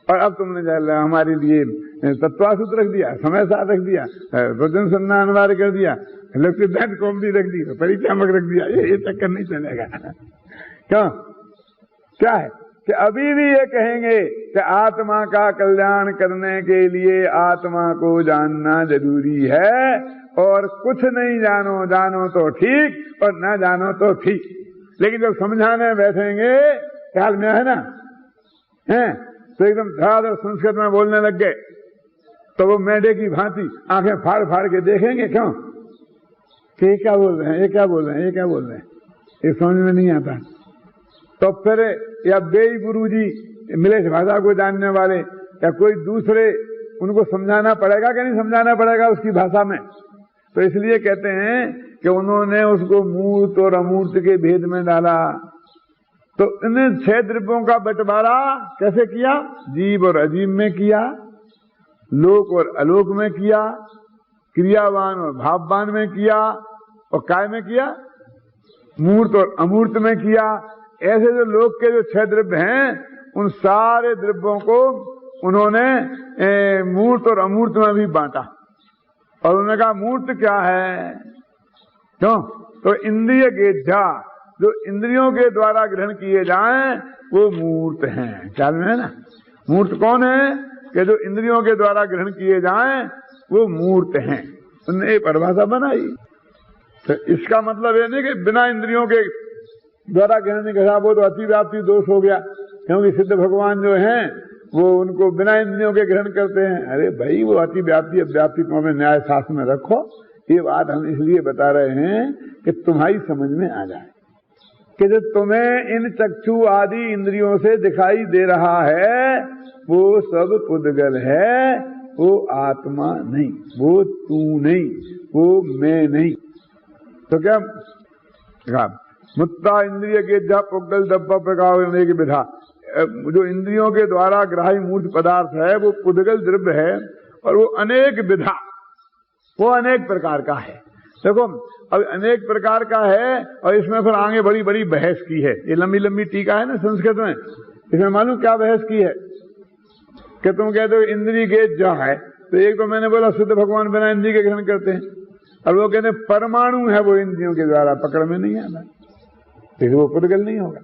और अब तुमने हमारे लिए तत्वासूत्र रख दिया, समय साथ रख दिया, वचन सुनना अनिवार्य कर दिया, लक्ष्य कॉम्बी रख दी, परीक्षा मक रख दिया, ये चक्कर नहीं चलेगा। क्यों? क्या है कि अभी भी ये कहेंगे कि आत्मा का कल्याण करने के लिए आत्मा को जानना जरूरी है, और कुछ नहीं जानो, जानो तो ठीक और ना जानो तो ठीक। लेकिन जब समझाने बैठेंगे, ख्याल में है ना, हैं तो एकदम धड़ाधड़ संस्कृत में बोलने लग गए, तो वो मेढे की भांति आंखें फाड़ फाड़ के देखेंगे। क्यों? कि ये क्या बोल रहे हैं, ये क्या बोल रहे हैं, ये क्या बोल रहे हैं, ये समझ में नहीं आता। तो फिर या बेई गुरुजी मिलेश भाषा को जानने वाले या कोई दूसरे, उनको समझाना पड़ेगा कि नहीं समझाना पड़ेगा उसकी भाषा में? तो इसलिए कहते हैं कि उन्होंने उसको मूर्त और अमूर्त के भेद में डाला। तो इन 6 द्रव्यों का बंटवारा कैसे किया? जीव और अजीव में किया, लोक और अलोक में किया, क्रियावान और भाववान में किया, और काय में किया? मूर्त और अमूर्त में किया। ऐसे जो लोक के जो 6 द्रव्य हैं, उन सारे द्रव्यों को उन्होंने मूर्त और अमूर्त में भी बांटा। और उन्होंने कहा मूर्त क्या है? क्यों? तो इंद्रिय गेज्झा, जो इंद्रियों के द्वारा ग्रहण किए जाएं वो मूर्त हैं। ख्याल में है ना? मूर्त कौन है? कि जो इंद्रियों के द्वारा ग्रहण किए जाएं वो मूर्त हैं। उन्होंने एक परिभाषा बनाई। तो इसका मतलब ये नहीं कि बिना इंद्रियों के द्वारा ग्रहण नहीं करा, वो तो अतिव्याप्ति दोष हो गया, क्योंकि सिद्ध भगवान जो हैं वो उनको बिना इंद्रियों के ग्रहण करते हैं। अरे भाई, वो अतिव्याप्ति अव्याप्ति को हमें न्याय शास्त्र में रखो। ये बात हम इसलिए बता रहे हैं कि तुम्हारी समझ में आ जाए कि जो तुम्हें इन चक्षु आदि इंद्रियों से दिखाई दे रहा है वो सब पुद्गल है, वो आत्मा नहीं, वो तू नहीं, वो मैं नहीं। तो क्या मुत्ता इंद्रिय गेजा पुद्गल डब्बा प्रकार की विधा, जो इंद्रियों के द्वारा ग्राही मूर्त पदार्थ है वो पुद्गल द्रव्य है और वो अनेक विधा, वो अनेक प्रकार का है। देखो अब अनेक प्रकार का है और इसमें फिर आगे बड़ी बड़ी बहस की है। ये लंबी लंबी टीका है ना संस्कृत में, इसमें मालूम क्या बहस की है कि तुम कहते हो इंद्रिय गेज जो है, तो एक तो मैंने बोला शुद्ध भगवान बिना इंद्रिय के ग्रहण करते हैं, और वो कहते हैं परमाणु है वो इंद्रियों के द्वारा पकड़ में नहीं आता, फिर वो पुद्गल नहीं होगा।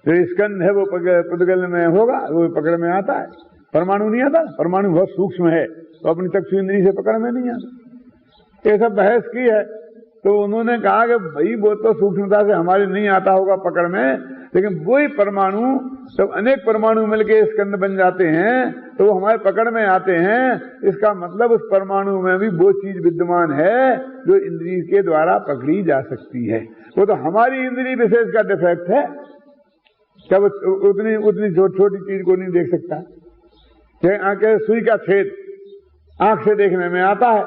जो स्कंद है वो पुद्गल में होगा, वो पकड़ में आता है, परमाणु नहीं आता। परमाणु बहुत सूक्ष्म है तो अपनी चक्षु इंद्रिय से पकड़ में नहीं आता। ये सब बहस की है। तो उन्होंने कहा कि भाई वो तो सूक्ष्मता से हमारे नहीं आता होगा पकड़ में, लेकिन वही परमाणु जब अनेक परमाणु मिलके स्कंद बन जाते हैं तो वो हमारे पकड़ में आते हैं। इसका मतलब उस परमाणु में भी वो चीज विद्यमान है जो इंद्रिय के द्वारा पकड़ी जा सकती है। वो तो हमारी इंद्रिय विशेष का डिफेक्ट है, क्या वो उतनी छोटी चीज को नहीं देख सकता। आंखें सुई का छेद आंख से देखने में आता है,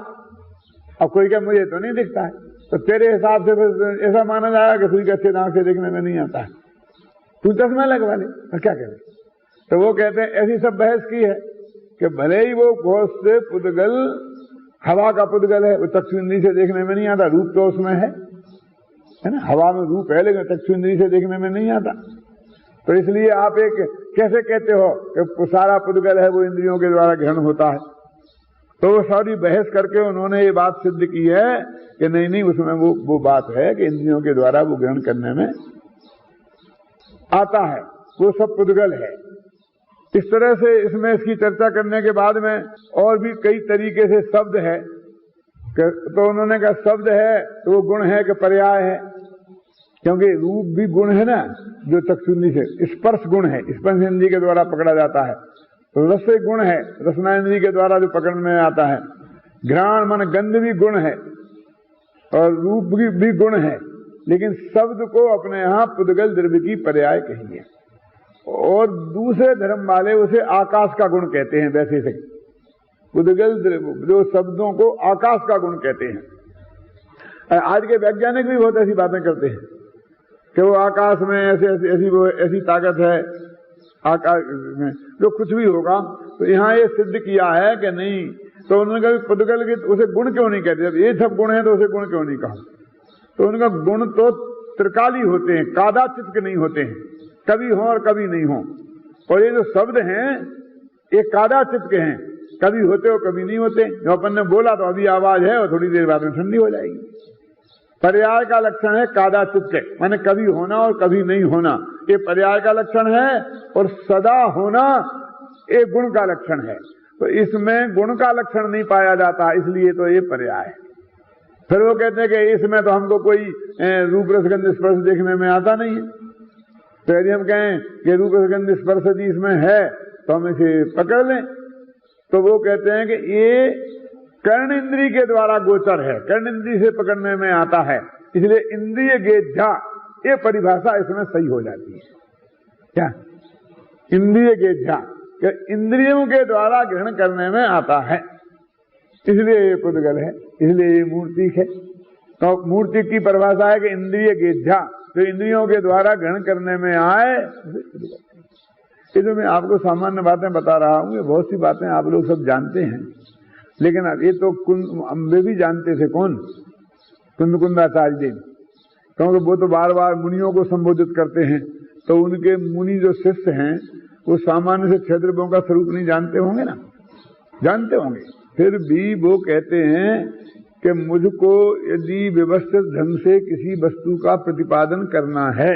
अब कोई क्या मुझे तो नहीं दिखता है, तो तेरे हिसाब से फिर ऐसा माना जाएगा कि सुई का छेद आंख से देखने में नहीं आता है, तू चश्मा लगवा ले और क्या करे। तो वो कहते हैं ऐसी सब बहस की है कि भले ही वो बहुत से पुद्गल हवा का पुद्गल है, वो चक्षु इंद्रिय से देखने में नहीं आता, रूप तो उसमें है ना, हवा में रूप है लेकिन चक्षु इंद्रिय से देखने में नहीं आता। तो इसलिए आप एक कैसे कहते हो कि सारा पुद्गल है वो इंद्रियों के द्वारा ग्रहण होता है। तो वो सारी बहस करके उन्होंने ये बात सिद्ध की है कि नहीं नहीं, उसमें वो बात है कि इंद्रियों के द्वारा वो ग्रहण करने में आता है, वो सब पुद्गल है। इस तरह से इसमें इसकी चर्चा करने के बाद में और भी कई तरीके से शब्द है, तो उन्होंने कहा शब्द है तो वो गुण है कि पर्याय है, क्योंकि रूप भी गुण है ना, जो चक्षुंदी से स्पर्श गुण है, स्पर्श इंद्रिय के द्वारा पकड़ा जाता है। तो रस गुण है, रसना इंद्रिय के द्वारा जो पकड़ में आता है। घ्राण मन गंध भी गुण है और रूप भी गुण है, लेकिन शब्द को अपने यहाँ पुद्गल द्रव्य की पर्याय कही है। और दूसरे धर्म वाले उसे आकाश का गुण कहते हैं। वैसे से पुद्गल द्रव्य जो शब्दों को आकाश का गुण कहते हैं। आज के वैज्ञानिक भी बहुत ऐसी बातें करते हैं कि वो आकाश में ऐसी ताकत है आकाश में, जो कुछ भी होगा। तो यहाँ ये सिद्ध किया है कि नहीं, तो उन्होंने कहा पुद्गल के उसे गुण क्यों नहीं कहते, जब ये सब गुण है तो उसे गुण क्यों नहीं कहा। तो उनका गुण तो त्रिकाली होते हैं, कादाचित के नहीं होते हैं, कभी हो और कभी नहीं हो। और ये जो शब्द हैं ये कादाचित के हैं, कभी होते हो कभी नहीं होते। जो अपन ने बोला तो अभी आवाज है और थोड़ी देर बाद में ठंडी हो जाएगी। पर्याय का लक्षण है कादाचित के, माने कभी होना और कभी नहीं होना, ये पर्याय का लक्षण है। और सदा होना एक गुण का लक्षण है। तो इसमें गुण का लक्षण नहीं पाया जाता, इसलिए तो ये पर्याय है। फिर वो कहते हैं कि इसमें तो हमको कोई रूप रसगंध स्पर्श देखने में आता नहीं है। तो यदि हम कहें कि रूप रसगंध स्पर्श यदि इसमें है तो हम इसे पकड़ लें, तो वो कहते हैं कि ये कर्ण इंद्रिय के द्वारा गोचर है, कर्ण इंद्रिय से पकड़ने में आता है, इसलिए इंद्रिय गेज्झा ये परिभाषा इसमें सही हो जाती है। क्या इंद्रिय गेज्झा इंद्रियों के द्वारा ग्रहण करने में आता है, इसलिए ये पुद्गल है, इसलिए ये मूर्ति है। तो मूर्ति की परिभाषा है कि इंद्रिय गेज्झा, जो इंद्रियों के द्वारा ग्रहण करने में आए। ये जो मैं आपको सामान्य बातें बता रहा हूँ, ये बहुत सी बातें आप लोग सब जानते हैं, लेकिन अब ये तो वे भी जानते थे। कौन? कुंदाचार्य जी, क्योंकि वो तो बार बार मुनियों को संबोधित करते हैं, तो उनके मुनि जो शिष्य हैं वो सामान्य से क्षत्रियों का स्वरूप नहीं जानते होंगे ना, जानते होंगे। फिर भी वो कहते हैं कि मुझको यदि व्यवस्थित ढंग से किसी वस्तु का प्रतिपादन करना है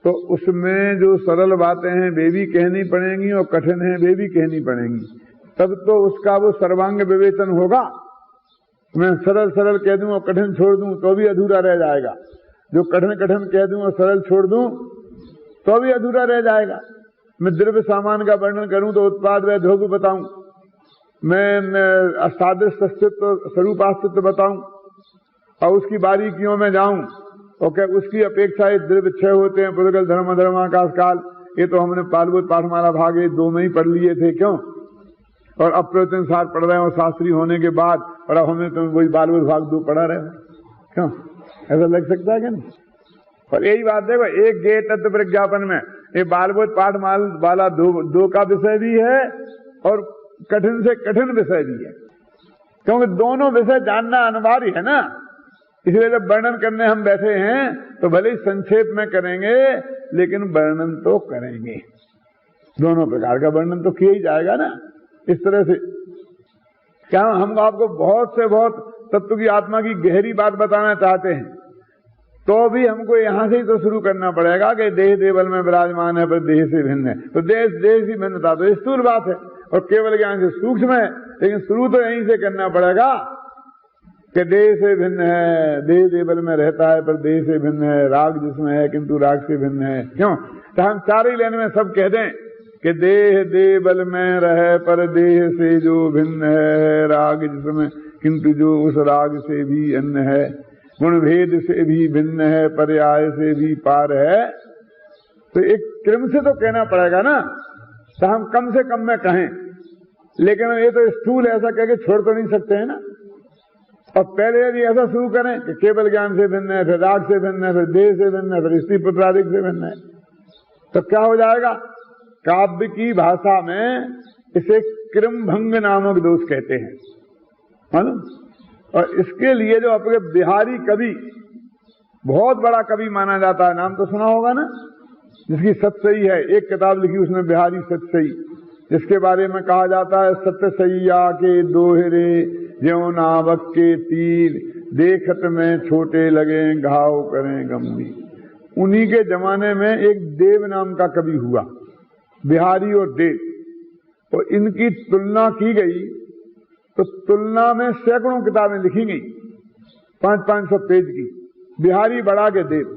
तो उसमें जो सरल बातें हैं वे भी कहनी पड़ेंगी और कठिन है वे भी कहनी पड़ेंगी, तब तो उसका वो सर्वांग विवेचन होगा। मैं सरल सरल कह दूं और कठिन छोड़ दूं तो भी अधूरा रह जाएगा। जो कठिन कठिन कह दूं और सरल छोड़ दूं तो भी अधूरा रह जाएगा। मैं द्रव्य सामान का वर्णन करूं तो उत्पाद व ध्रुव बताऊं, मैं असादृश अस्तित्व स्वरूपास्तित्व बताऊं और उसकी बारीकियों में जाऊं और क्या उसकी अपेक्षा द्रव्य 6 होते हैं, पुद्गल धर्म अधर्म आकाश काल, ये तो हमने पालभूत पाठमाला भाग 2 में ही पढ़ लिए थे, क्यों? और अब प्रवचनसार पढ़ रहे हो शास्त्री होने के बाद, और अब हमें तो वही बालभूत भाग 2 पढ़ा रहे हो, क्यों? ऐसा लग सकता है क्या? नहीं। और यही बात देखो, एक गे तत्व प्रज्ञापन में ये बालभूत पाठमाला 2 का विषय भी है और कठिन से कठिन विषय भी है, क्योंकि दोनों विषय जानना अनिवार्य है ना। इसलिए जब वर्णन करने हम बैठे हैं तो भले ही संक्षेप में करेंगे लेकिन वर्णन तो करेंगे, दोनों प्रकार का वर्णन तो किया ही जाएगा ना। इस तरह से क्या हम आपको बहुत से बहुत तत्व की आत्मा की गहरी बात बताना चाहते हैं तो भी हमको यहां से ही तो शुरू करना पड़ेगा कि देह देवल में विराजमान है पर देह से भिन्न है। तो देह से भिन्नता तो स्थूल बात है और केवल ज्ञान से सूक्ष्म है, लेकिन शुरू तो यहीं से करना पड़ेगा कि देह से भिन्न है, देह देवल में रहता है पर देह से भिन्न है, राग जिसमें है किंतु राग से भिन्न है। क्यों? तो हम 4 ही लाइन में सब कह दें कि देह देवल में रहे पर देह से जो भिन्न है, राग जिसमें किंतु जो उस राग से भी अन्य है, गुण भेद से भी भिन्न है, पर्याय से भी पार है। तो एक क्रम से तो कहना पड़ेगा ना, तो हम कम से कम में कहें, लेकिन ये तो स्थूल ऐसा कह के छोड़ तो नहीं सकते हैं ना। और पहले यदि ऐसा शुरू करें कि केवल ज्ञान से भिन्न है, फिर राग से भिन्न है, फिर देह से भिन्न है, फिर स्त्री पुत्रादिक से भिन्न है, तो क्या हो जाएगा? काव्य की भाषा में इसे क्रमभंग नामक दोष कहते हैं, मालूम? और इसके लिए जो अपने बिहारी कवि, बहुत बड़ा कवि माना जाता है, नाम तो सुना होगा ना, जिसकी सतसई है, एक किताब लिखी उसने बिहारी सतसई, जिसके बारे में कहा जाता है सतसैया के दोहरे ज्यों नावक के तीर, देखत में छोटे लगे घाव करें गंभीर। उन्हीं के जमाने में एक देव नाम का कवि हुआ, बिहारी और देव, और इनकी तुलना की गई तो तुलना में सैकड़ों किताबें लिखी गई, 500-500 पेज की। बिहारी बढ़ा के देव,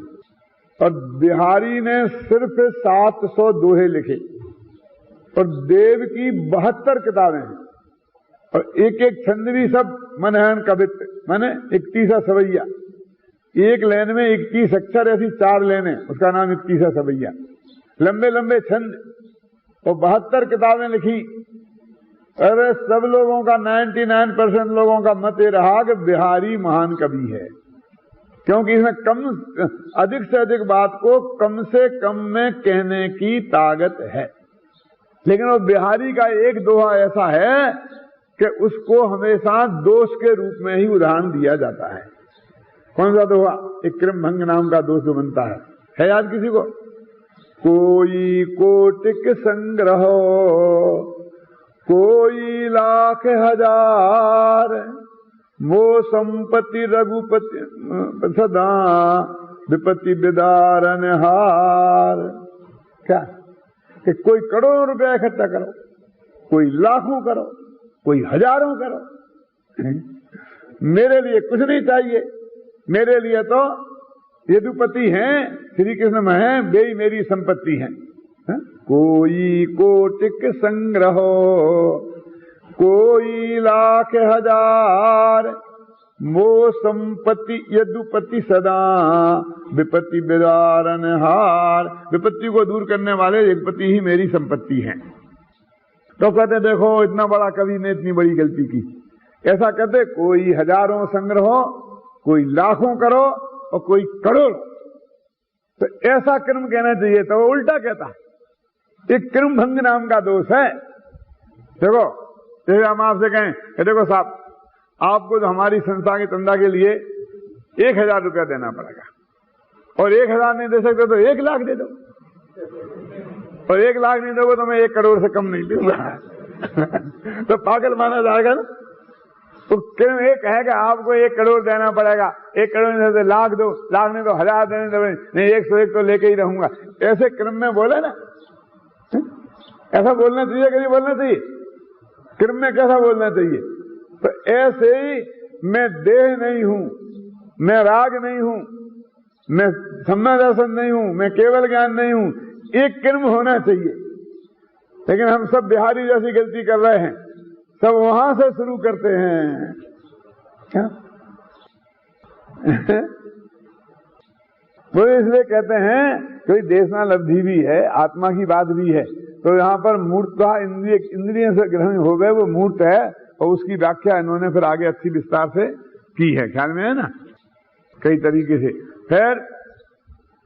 और बिहारी ने सिर्फ 700 दोहे लिखे और देव की 72 किताबें हैं, और एक एक छंद भी सब मनहन कवित्व, माने 31 सवैया, एक लाइन में 21 अक्षर, ऐसी 4 लाइनें, उसका नाम 21 सवैया, लंबे लंबे छंद, और 72 किताबें लिखी। अरे सब लोगों का 99% लोगों का मत ये रहा कि बिहारी महान कवि है, क्योंकि इसमें अधिक से अधिक बात को कम से कम में कहने की ताकत है। लेकिन वो बिहारी का एक दोहा ऐसा है कि उसको हमेशा दोष के रूप में ही उदाहरण दिया जाता है। कौन सा दोहा? एक क्रमभंग नाम का दोष जो बनता है याद किसी को? कोई कोटिक संग्रह, कोई लाख हजार, वो संपत्ति रघुपति सदा विपत्ति विदारन हार। क्या कि कोई करोड़ों रुपया इकट्ठा करो, कोई लाखों करो, कोई हजारों करो, मेरे लिए कुछ नहीं चाहिए, मेरे लिए तो यदुपति हैं, श्री कृष्ण में हैं, वे ही मेरी संपत्ति हैं। कोई कोटिक संग्रह, कोई लाख हजार, वो संपत्ति यदुपति सदा विपत्ति विदारन हार। विपत्ति को दूर करने वाले यदुपति ही मेरी संपत्ति हैं। तो कहते देखो इतना बड़ा कवि ने इतनी बड़ी गलती की। ऐसा कहते कोई हजारों संग्रह, कोई लाखों करो और कोई करोड़, तो ऐसा क्रम कहना चाहिए, तो वो उल्टा कहता है। एक क्रमभंग नाम का दोष है। देखो जैसे हम आपसे कहें कि देखो साहब आपको तो हमारी संस्था की चंदा के लिए 1000 रुपया देना पड़ेगा, और 1000 नहीं दे सकते तो 1 लाख दे दो, और 1 लाख नहीं दोगे तो मैं 1 करोड़ से कम नहीं दूंगा। तो पागल माना जाएगा ना। तो क्रम एक है कि आपको 1 करोड़ देना पड़ेगा, 1 करोड़ नहीं दे लाख दो, लाख नहीं तो 1000 देने दो, नहीं 101 तो लेके ही रहूंगा। ऐसे क्रम में बोले ना, ऐसा बोलना चाहिए कि नहीं बोलना चाहिए? क्रम में कैसा बोलना चाहिए? तो ऐसे ही मैं देह नहीं हूं, मैं राग नहीं हूं, मैं सम्यक दर्शन नहीं हूं, मैं केवल ज्ञान नहीं हूं, एक कर्म होना चाहिए। लेकिन हम सब बिहारी जैसी गलती कर रहे हैं, सब वहां से शुरू करते हैं। क्या वो इसलिए कहते हैं कोई देशनालब्धि भी है, आत्मा की बात भी है, तो यहाँ पर मूर्तता इंद्रिय से ग्रहण हो गए, वो मूर्त है, और उसकी व्याख्या इन्होंने फिर आगे अच्छी विस्तार से की है, ख्याल में है ना, कई तरीके से। फिर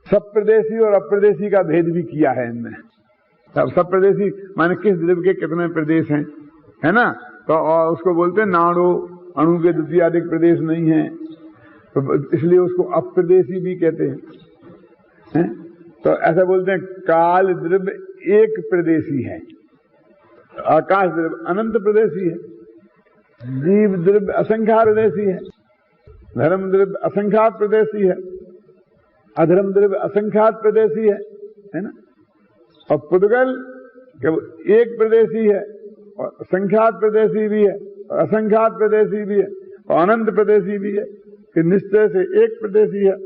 सप्रदेशी और अप्रदेशी का भेद भी किया है इनमें। सप्रदेशी माने किस द्रव्य के कितने प्रदेश हैं, है ना, तो और उसको बोलते हैं नाड़ो, अणु के द्वितीयाधिक प्रदेश नहीं है, तो इसलिए उसको अप्रदेशी भी कहते हैं। तो ऐसा बोलते हैं काल द्रव्य एक प्रदेशी है, आकाश द्रव्य अनंत प्रदेशी है, जीव द्रव्य असंख्यात प्रदेशी है, धर्म द्रव्य असंख्यात प्रदेशी है, अधर्म द्रव्य असंख्यात प्रदेशी है ना। और पुद्गल केवल एक प्रदेशी है, और संख्यात प्रदेशी भी है, और असंख्यात प्रदेशी भी है, और अनंत प्रदेशी भी है, कि निश्चय से एक प्रदेशी है,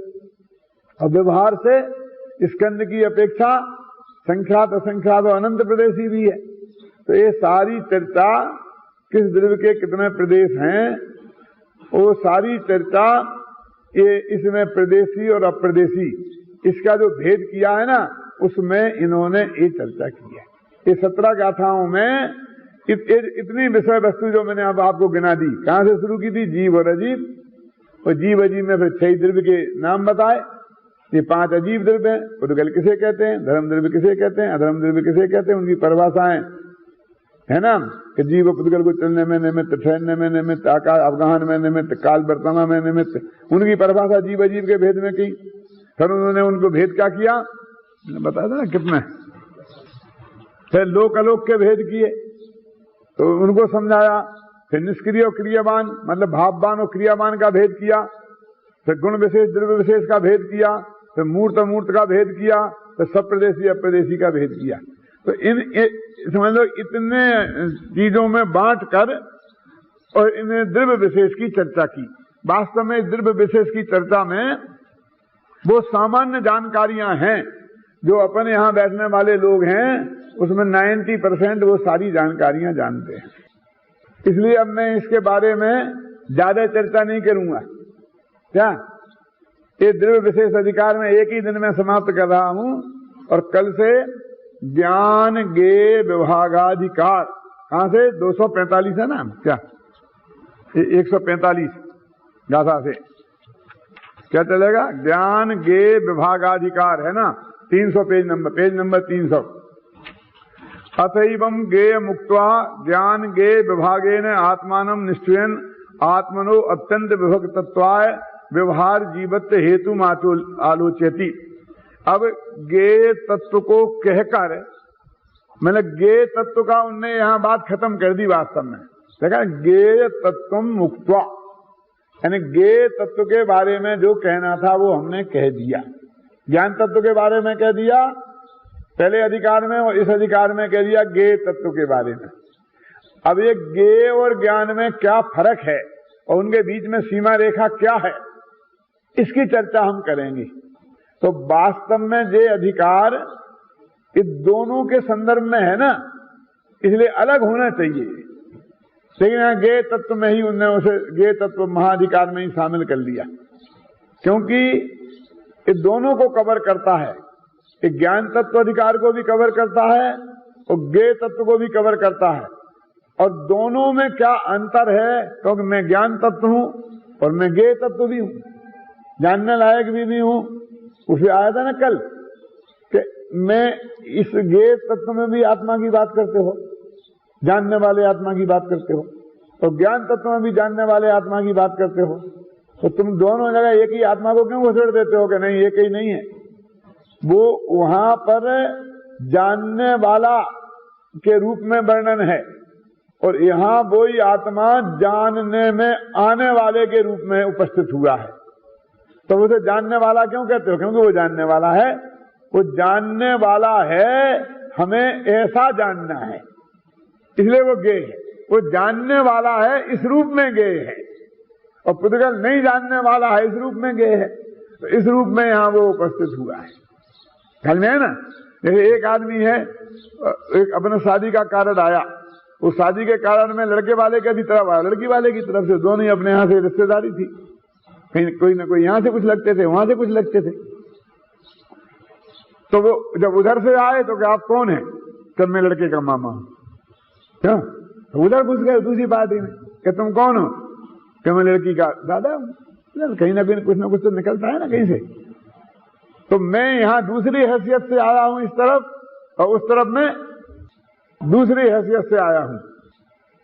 और व्यवहार से स्कंद की अपेक्षा संख्यात असंख्यात और अनंत प्रदेशी भी है। तो ये सारी चर्चा किस द्रव्य के कितने प्रदेश हैं, वो सारी चर्चा ये इसमें प्रदेशी और अप्रदेशी इसका जो भेद किया है ना, उसमें इन्होंने ये चर्चा की है। ये 17 गाथाओं में इतनी विषय वस्तु जो मैंने अब आपको गिना दी, कहां से शुरू की थी, जीव और अजीब, और जीव अजीब में फिर 6 द्रव्य के नाम बताए। ये 5 अजीब द्रव्य हैं, पुद्गल किसे कहते हैं, धर्म द्रव्य किसे कहते हैं, अधर्म द्रव्य किसे कहते हैं, उनकी परिभाषाएं है ना, कि जीव पुद्गल को चलने में निमित्त, ठहरने में निमित्त, आकाश अवगाहन में निमित्त, काल वर्तमान में निमित्त, उनकी परिभाषा जीव अजीब के भेद में की। फिर उन्होंने उनको भेद क्या किया, बताया था ना कितने, फिर लोक अलोक के भेद किए, तो उनको समझाया। फिर निष्क्रिय और क्रियावान मतलब भाववान और क्रियावान का भेद किया, फिर गुण विशेष द्रव्य विशेष का भेद किया, फिर मूर्त अमूर्त का भेद किया, फिर सप्रदेशी अप्रदेशी का भेद किया। तो समझ लो इतने चीजों में बांट कर और इन्हें द्रव्य विशेष की चर्चा की। वास्तव में द्रव्य विशेष की चर्चा में वो सामान्य जानकारियां हैं जो अपने यहां बैठने वाले लोग हैं, उसमें 90% वो सारी जानकारियां जानते हैं। इसलिए अब मैं इसके बारे में ज्यादा चर्चा नहीं करूंगा। क्या ये द्रव्य विशेष अधिकार में एक ही दिन में समाप्त कर रहा हूं, और कल से ज्ञान गे विभागाधिकार, कहां से 245 है ना, क्या 145 गाथा से क्या चलेगा, ज्ञान गे विभागाधिकार है ना, 300 पेज नंबर 300। अथैवं गेय मुक्त्वा ज्ञान गे विभागेन आत्मानं निश्चयन् आत्मनो अत्यंत विभक्तत्वाय व्यवहार जीवत्व हेतु आलोच्यति। अब गे तत्व को कहकर, मतलब गे तत्व का उनने यहां बात खत्म कर दी। वास्तव में देखा, गे तत्व मुक्त्वा, यानी गे तत्व के बारे में जो कहना था वो हमने कह दिया। ज्ञान तत्व के बारे में कह दिया पहले अधिकार में, और इस अधिकार में कह दिया गे तत्व के बारे में। अब ये गे और ज्ञान में क्या फर्क है और उनके बीच में सीमा रेखा क्या है, इसकी चर्चा हम करेंगे। तो वास्तव में ये अधिकार इस दोनों के संदर्भ में है ना, इसलिए अलग होना चाहिए। लेकिन यहाँ गे तत्व में ही उन्होंने उसे गे तत्व महाधिकार में ही शामिल कर लिया, क्योंकि ये दोनों को कवर करता है। ये ज्ञान तत्व अधिकार को भी कवर करता है और गे तत्व को भी कवर करता है। और दोनों में क्या अंतर है, क्योंकि मैं ज्ञान तत्व हूं और मैं गे तत्व भी हूं, जानने लायक भी हूं। उसे आया था ना कल कि मैं इस गे तत्व में भी आत्मा की बात करते हो, जानने वाले आत्मा की बात करते हो, और ज्ञान तत्व में भी जानने वाले आत्मा की बात करते हो। तो तुम दोनों जगह एक ही आत्मा को क्यों घुसेड़ देते हो कि नहीं एक ही नहीं है। वो वहां पर जानने वाला के रूप में वर्णन है, और यहां वही आत्मा जानने में आने वाले के रूप में उपस्थित हुआ है। तो उसे जानने वाला क्यों कहते हो, क्योंकि वो जानने वाला है। वो जानने वाला है, हमें ऐसा जानना है, इसलिए वो गे है। वो जानने वाला है, इस रूप में गे है। और पुद्गल नहीं जानने वाला है, इस रूप में गए है। तो इस रूप में यहां वो उपस्थित हुआ है। ख्याल में है ना? जैसे एक आदमी है, एक अपने शादी का कारण आया, उस शादी के कारण में लड़के वाले की भी तरफ आया, लड़की वाले की तरफ से, दोनों ही अपने यहां से रिश्तेदारी थी, कहीं कोई ना कोई यहां से कुछ लगते थे, वहां से कुछ लगते थे। तो वो जब उधर से आए तो क्या आप कौन है? तब मैं लड़के का मामा हूं। क्या? तो उधर घुस गए दूसरी पार्टी में कि तुम कौन हो? कि मैं लड़की का दादा हूं। कहीं ना कहीं कुछ ना कुछ तो निकलता है ना कहीं से। तो मैं यहां दूसरी हैसियत से आया हूं इस तरफ, और उस तरफ में दूसरी हैसियत से आया हूं।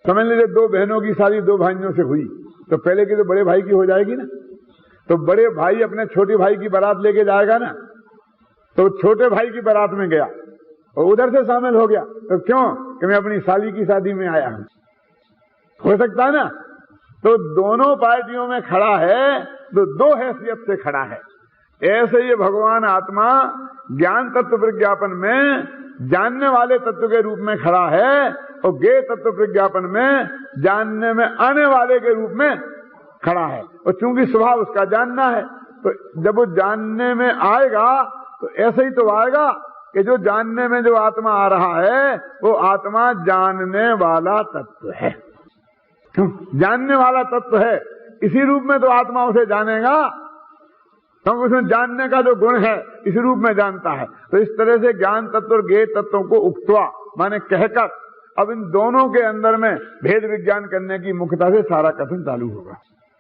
समझ लीजिए दो बहनों की शादी दो भाइयों से हुई, तो पहले की तो बड़े भाई की हो जाएगी ना। तो बड़े भाई अपने छोटे भाई की बारात लेके जाएगा ना, तो छोटे भाई की बारात में गया और उधर से शामिल हो गया। तो क्यों? कि मैं अपनी साली की शादी में आया हूं। हो सकता है ना? तो दोनों पार्टियों में खड़ा है, तो दो हैसियत से खड़ा है। ऐसे ये भगवान आत्मा ज्ञान तत्व प्रज्ञापन में जानने वाले तत्व के रूप में खड़ा है, और ज्ञेय तत्व प्रज्ञापन में जानने में आने वाले के रूप में खड़ा है। और चूंकि स्वभाव उसका जानना है, तो जब वो जानने में आएगा तो ऐसे ही तो आएगा कि जो जानने में जो आत्मा आ रहा है वो आत्मा जानने वाला तत्व है। जानने वाला तत्व है, इसी रूप में तो आत्मा उसे जानेगा, क्योंकि उसमें जानने का जो गुण है इस रूप में जानता है। तो इस तरह से ज्ञान तत्व और ज्ञेय तत्वों को उक्त्वा माने कहकर अब इन दोनों के अंदर में भेद विज्ञान करने की मुख्यता से सारा कथन चालू होगा।